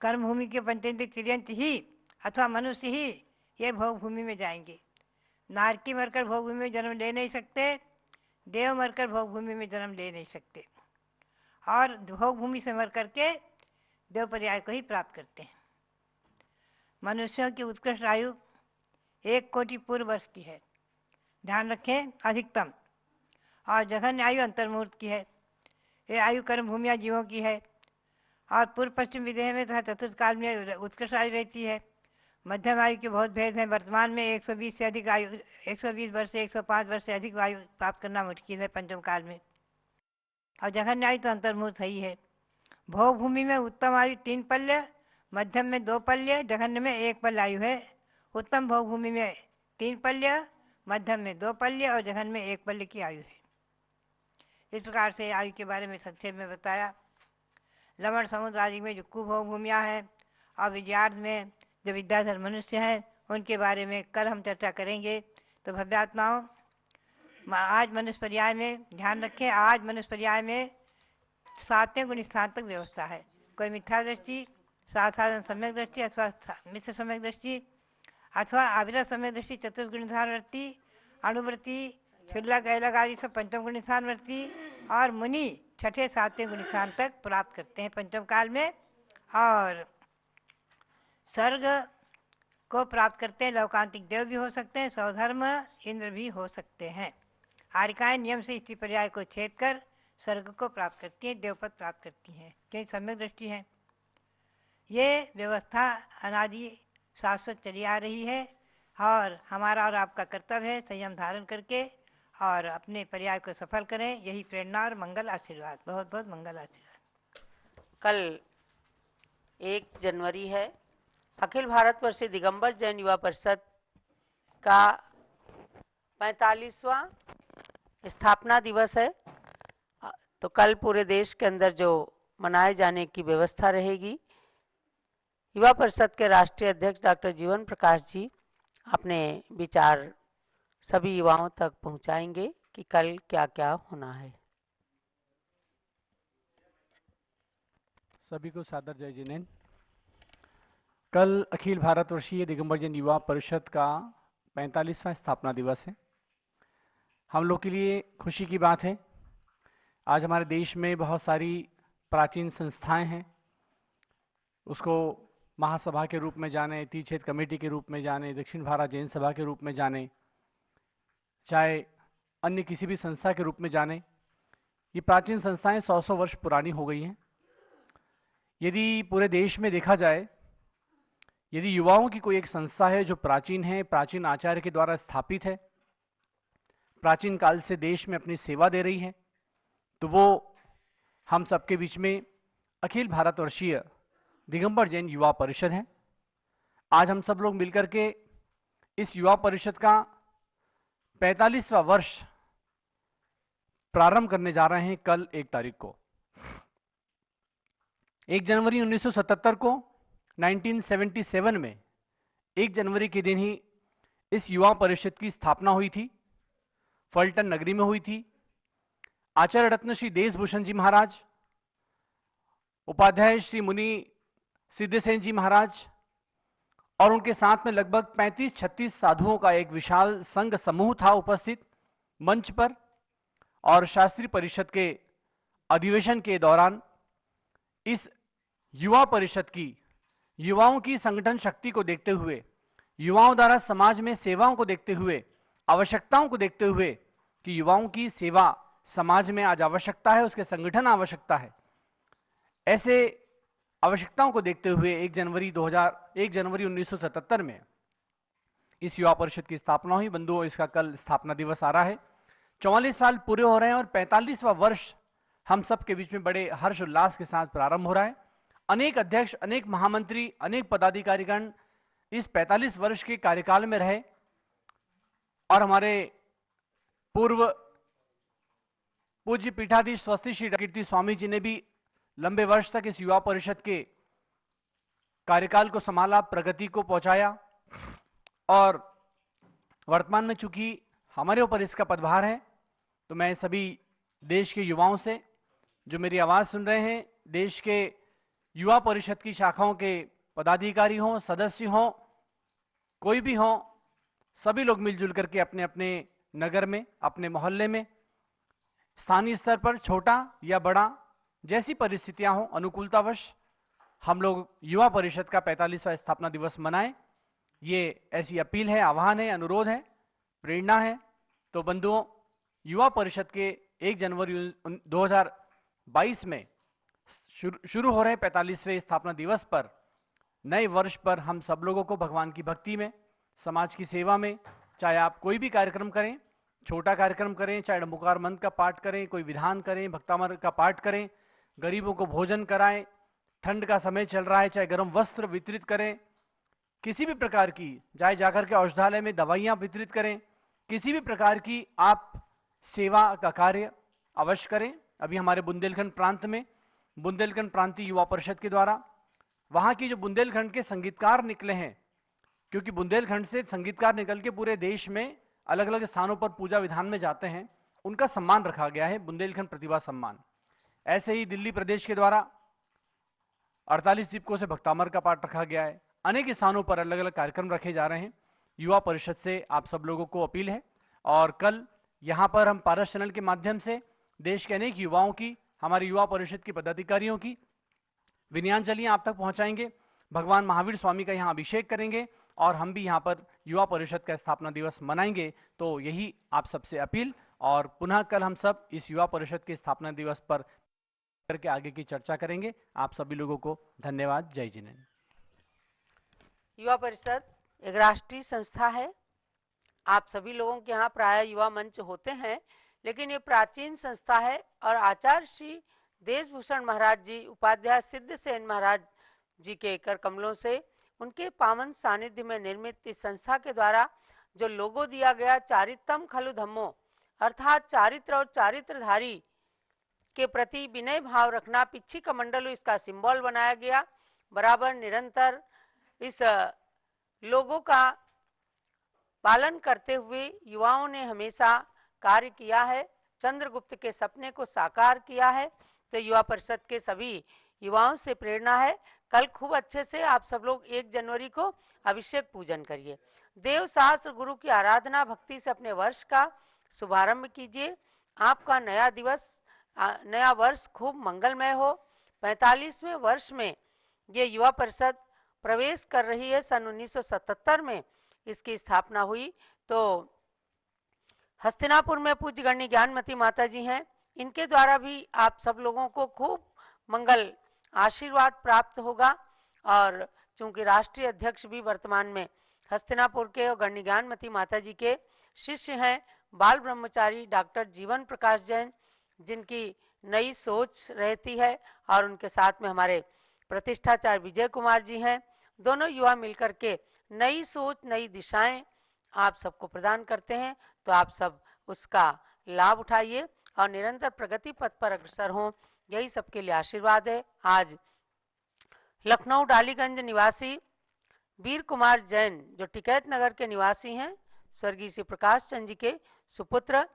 कर्म भूमि के पंचेंद्रिय तिर्यंत ही अथवा मनुष्य ही ये भोग भूमि में जाएंगे। नारकी मरकर भोग भूमि में जन्म ले नहीं सकते, देव मरकर भोग भूमि में जन्म ले नहीं सकते, और भोग भूमि से मर करके देव पर्याय को ही प्राप्त करते हैं। मनुष्यों की उत्कृष्ट आयु 1 कोटि पूर्व वर्ष की है, ध्यान रखें, अधिकतम। और जघन्य आयु अंतर्मुहूर्त की है। ये आयु कर्म भूमिया जीवों की है। और पूर्व पश्चिम विदेह में तथा चतुर्थ काल में उत्कृष्ट आयु रहती है। मध्यम आयु के बहुत भेद हैं। वर्तमान में 120 से अधिक आयु 120 वर्ष से 105 वर्ष से अधिक आयु प्राप्त करना मुश्किल है पंचम काल में। और जघन्य आयु तो अंतर्मुख ही है। भोग भूमि में उत्तम आयु 3 पल्य, मध्यम में 2 पल्य, जघन्य में 1 पल्य आयु है। उत्तम भोग भूमि में 3 पल्य, मध्यम में 2 पल्य और जघन्य में 1 पल्य की आयु है। इस प्रकार से आयु के बारे में संक्षेप में बताया। लवण समुद्र आदि में जो कुभोग भूमियाँ हैं और विद्यार्थ में जो विद्याधर मनुष्य हैं उनके बारे में कल हम चर्चा करेंगे। तो भव्यात्माओं, आज मनुष्य पर्याय में ध्यान रखें, आज मनुष्य पर्याय में 7वें गुण स्थान तक व्यवस्था है। कोई मिथ्या दृष्टि, साधारण सम्यक दृष्टि अथवा मिश्र सम्यक दृष्टि अथवा अविरत सम्यक दृष्टि, चतुर्गुण स्थान वृत्ति, अणुवृत्ति, क्षुल्लक गैलक आदि सब पंचम गुण स्थान वृत्ति और मुनि 6ठे 7वें गुण स्थान तक प्राप्त करते हैं पंचम काल में। और स्वर्ग को प्राप्त करते हैं। लौकांतिक देव भी हो सकते हैं, स्वधर्म इंद्र भी हो सकते हैं। आरिकाएं नियम से स्त्री पर्याय को छेद कर स्वर्ग को प्राप्त करती हैं, देवपद प्राप्त करती हैं, क्योंकि सम्यक दृष्टि है। ये व्यवस्था अनादि शाश्वत चली आ रही है और हमारा और आपका कर्तव्य है संयम धारण करके और अपने पर्याय को सफल करें। यही प्रेरणा और मंगल आशीर्वाद। बहुत बहुत मंगल आशीर्वाद। कल 1 जनवरी है। अखिल भारतवर्षीय दिगंबर जैन युवा परिषद का 45वां स्थापना दिवस है। तो कल पूरे देश के अंदर जो मनाए जाने की व्यवस्था रहेगी, युवा परिषद के राष्ट्रीय अध्यक्ष डॉक्टर जीवन प्रकाश जी अपने विचार सभी युवाओं तक पहुंचाएंगे कि कल क्या क्या होना है। सभी को सादर जय जिनेन्द्र। कल अखिल भारतवर्षीय दिगंबर जैन युवा परिषद का 45वां स्थापना दिवस है। हम लोग के लिए खुशी की बात है। आज हमारे देश में बहुत सारी प्राचीन संस्थाएं हैं, उसको महासभा के रूप में जाने, तीर्थक्षेत्र कमेटी के रूप में जाने, दक्षिण भारत जैन सभा के रूप में जाने, चाहे अन्य किसी भी संस्था के रूप में जाने, ये प्राचीन संस्थाएं 100 वर्ष पुरानी हो गई हैं। यदि पूरे देश में देखा जाए, यदि युवाओं की कोई एक संस्था है जो प्राचीन है, प्राचीन आचार्य के द्वारा स्थापित है, प्राचीन काल से देश में अपनी सेवा दे रही है, तो वो हम सबके बीच में अखिल भारतवर्षीय दिगंबर जैन युवा परिषद है। आज हम सब लोग मिलकर के इस युवा परिषद का 45वां वर्ष प्रारंभ करने जा रहे हैं। कल 1 तारीख को, 1 जनवरी 1977 को 1977 में 1 जनवरी के दिन ही इस युवा परिषद की स्थापना हुई थी। फलटन नगरी में हुई थी। आचार्य रत्न श्री देशभूषण जी महाराज, उपाध्याय श्री मुनि सिद्धसेन जी महाराज और उनके साथ में लगभग 35-36 साधुओं का एक विशाल संघ समूह था उपस्थित मंच पर। और शास्त्री परिषद के अधिवेशन के दौरान इस युवा परिषद की युवाओं की संगठन शक्ति को देखते हुए, युवाओं द्वारा समाज में सेवाओं को देखते हुए, आवश्यकताओं को देखते हुए कि युवाओं की सेवा समाज में आज आवश्यकता है, उसके संगठन आवश्यकता है, ऐसे आवश्यकताओं को देखते हुए 1 जनवरी 1977 में इस युवा परिषद की स्थापना हुई। बंधुओं, इसका कल स्थापना दिवस आ रहा है। 44 साल पूरे हो रहे हैं और 45वां वर्ष हम सब के बीच में बड़े हर्ष उल्लास के साथ प्रारंभ हो रहा है। अनेक अध्यक्ष, अनेक महामंत्री, अनेक पदाधिकारीगण इस 45 वर्ष के कार्यकाल में रहे और हमारे पूर्व पूज्य पीठाधीश स्वस्ति श्री कीर्ति स्वामी जी ने भी लंबे वर्ष तक इस युवा परिषद के कार्यकाल को संभाला, प्रगति को पहुंचाया। और वर्तमान में चूंकि हमारे ऊपर इसका पदभार है, तो मैं सभी देश के युवाओं से जो मेरी आवाज सुन रहे हैं, देश के युवा परिषद की शाखाओं के पदाधिकारी हों, सदस्य हों, कोई भी हो, सभी लोग मिलजुल करके अपने अपने नगर में, अपने मोहल्ले में, स्थानीय स्तर पर छोटा या बड़ा जैसी परिस्थितियां हो, अनुकूलतावश हम लोग युवा परिषद का 45वां स्थापना दिवस मनाएं। ये ऐसी अपील है, आह्वान है, अनुरोध है, प्रेरणा है। तो बंधुओं, युवा परिषद के 1 जनवरी 2022 में शुरू हो रहे 45वें स्थापना दिवस पर नए वर्ष पर हम सब लोगों को भगवान की भक्ति में, समाज की सेवा में, चाहे आप कोई भी कार्यक्रम करें, छोटा कार्यक्रम करें, चाहे डम्बुकार मंत्र का पाठ करें, कोई विधान करें, भक्तामृत का पाठ करें, गरीबों को भोजन कराएं, ठंड का समय चल रहा है, चाहे गर्म वस्त्र वितरित करें, किसी भी प्रकार की, चाहे जाकर के औषधालय में दवाइयां वितरित करें, किसी भी प्रकार की आप सेवा का कार्य अवश्य करें। अभी हमारे बुंदेलखंड प्रांत में बुंदेलखंड प्रांतीय युवा परिषद के द्वारा वहां की जो बुंदेलखंड के संगीतकार निकले हैं, क्योंकि बुंदेलखंड से संगीतकार निकल के पूरे देश में अलग अलग स्थानों पर पूजा विधान में जाते हैं, उनका सम्मान रखा गया है, बुंदेलखंड प्रतिभा सम्मान। ऐसे ही दिल्ली प्रदेश के द्वारा 48 दीपकों से भक्तामृत का पाठ रखा गया है। अनेक स्थानों पर अलग अलग कार्यक्रम रखे जा रहे हैं। युवा परिषद से आप सब लोगों को अपील है, और कल यहाँ पर हम पारस चैनल के माध्यम से देश के अनेक युवाओं की, हमारी युवा परिषद के पदाधिकारियों की विनयांजलियां आप तक पहुंचाएंगे। भगवान महावीर स्वामी का यहाँ अभिषेक करेंगे और हम भी यहाँ पर युवा परिषद का स्थापना दिवस मनाएंगे। तो यही आप सबसे अपील, और पुनः कल हम सब इस युवा परिषद के स्थापना दिवस पर करके आगे की चर्चा करेंगे। आप सभी लोगों को धन्यवाद। जय जिनेन्द्र। युवा परिषद एक राष्ट्रीय संस्था है। आप सभी लोगों के यहाँ प्राय युवा मंच होते हैं, लेकिन ये प्राचीन संस्था है और आचार्य श्री देशभूषण महाराज जी, उपाध्याय सिद्धसेन महाराज जी के कर कमलों से, उनके पावन सानिध्य में निर्मित इस संस्था के द्वारा जो लोगो दिया गया, चारित्रम खलु धम्मो, अर्थात चारित्र और चारित्रधारी के प्रति विनय भाव रखना, पिच्छी कमंडलु इसका सिंबल बनाया गया। बराबर निरंतर इस लोगों का पालन करते हुए युवाओं ने हमेशा कार्य किया है, चंद्रगुप्त के सपने को साकार किया है। तो युवा परिषद के सभी युवाओं से प्रेरणा है, कल खूब अच्छे से आप सब लोग 1 जनवरी को अभिषेक पूजन करिए, देव शास्त्र गुरु की आराधना भक्ति से अपने वर्ष का शुभारंभ कीजिए। आपका नया दिवस, नया वर्ष खूब मंगलमय हो। 45वें वर्ष में ये युवा परिषद प्रवेश कर रही है। सन 1977 में इसकी स्थापना हुई। तो हस्तिनापुर में पूज्य गण्य ज्ञानमती माता जी हैं, इनके द्वारा भी आप सब लोगों को खूब मंगल आशीर्वाद प्राप्त होगा। और चूंकि राष्ट्रीय अध्यक्ष भी वर्तमान में हस्तिनापुर के और गण्य ज्ञानमती माता जी के शिष्य हैं बाल ब्रह्मचारी डॉक्टर जीवन प्रकाश जैन, जिनकी नई सोच रहती है, और उनके साथ में हमारे प्रतिष्ठाचार्य विजय कुमार जी हैं। दोनों युवा मिलकर के नई सोच, नई दिशाएं आप सबको प्रदान करते हैं। तो आप सब उसका लाभ उठाइए और निरंतर प्रगति पथ पर अग्रसर हों, यही सबके लिए आशीर्वाद है। आज लखनऊ डालीगंज निवासी वीर कुमार जैन, जो टिकैत नगर के निवासी हैं, स्वर्गीय श्री प्रकाश चंद जी के सुपुत्र,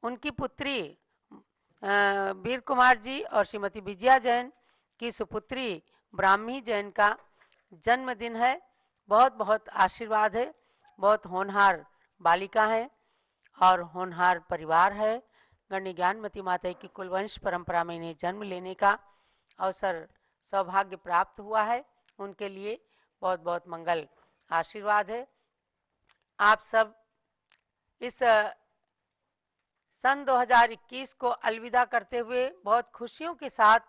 उनकी पुत्री वीर कुमार जी और श्रीमती विजया जैन की सुपुत्री ब्राह्मी जैन का जन्मदिन है। बहुत बहुत आशीर्वाद है, बहुत होनहार बालिका है और होनहार परिवार है। गण्य ज्ञानमती माता की कुलवंश परंपरा में इन्हें जन्म लेने का अवसर सौभाग्य प्राप्त हुआ है, उनके लिए बहुत बहुत मंगल आशीर्वाद है। आप सब इस सन 2021 को अलविदा करते हुए बहुत खुशियों के साथ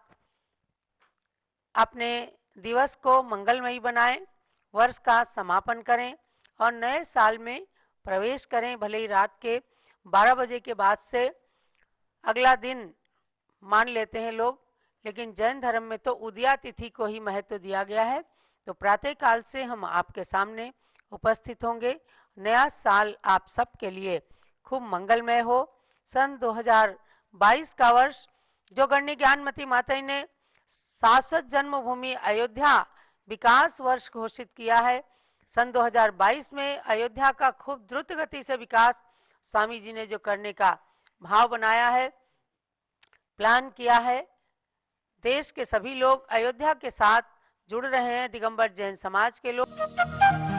अपने दिवस को मंगलमयी बनाएं, वर्ष का समापन करें और नए साल में प्रवेश करें। भले ही रात के 12 बजे के बाद से अगला दिन मान लेते हैं लोग, लेकिन जैन धर्म में तो उदया तिथि को ही महत्व दिया गया है। तो प्रातः काल से हम आपके सामने उपस्थित होंगे। नया साल आप सबके लिए खूब मंगलमय हो। सन 2022 का वर्ष जो गण्य ज्ञानमती माता ने शाश्वत जन्मभूमि अयोध्या विकास वर्ष घोषित किया है, सन 2022 में अयोध्या का खूब द्रुत गति से विकास स्वामी जी ने जो करने का भाव बनाया है, प्लान किया है, देश के सभी लोग अयोध्या के साथ जुड़ रहे हैं, दिगंबर जैन समाज के लोग।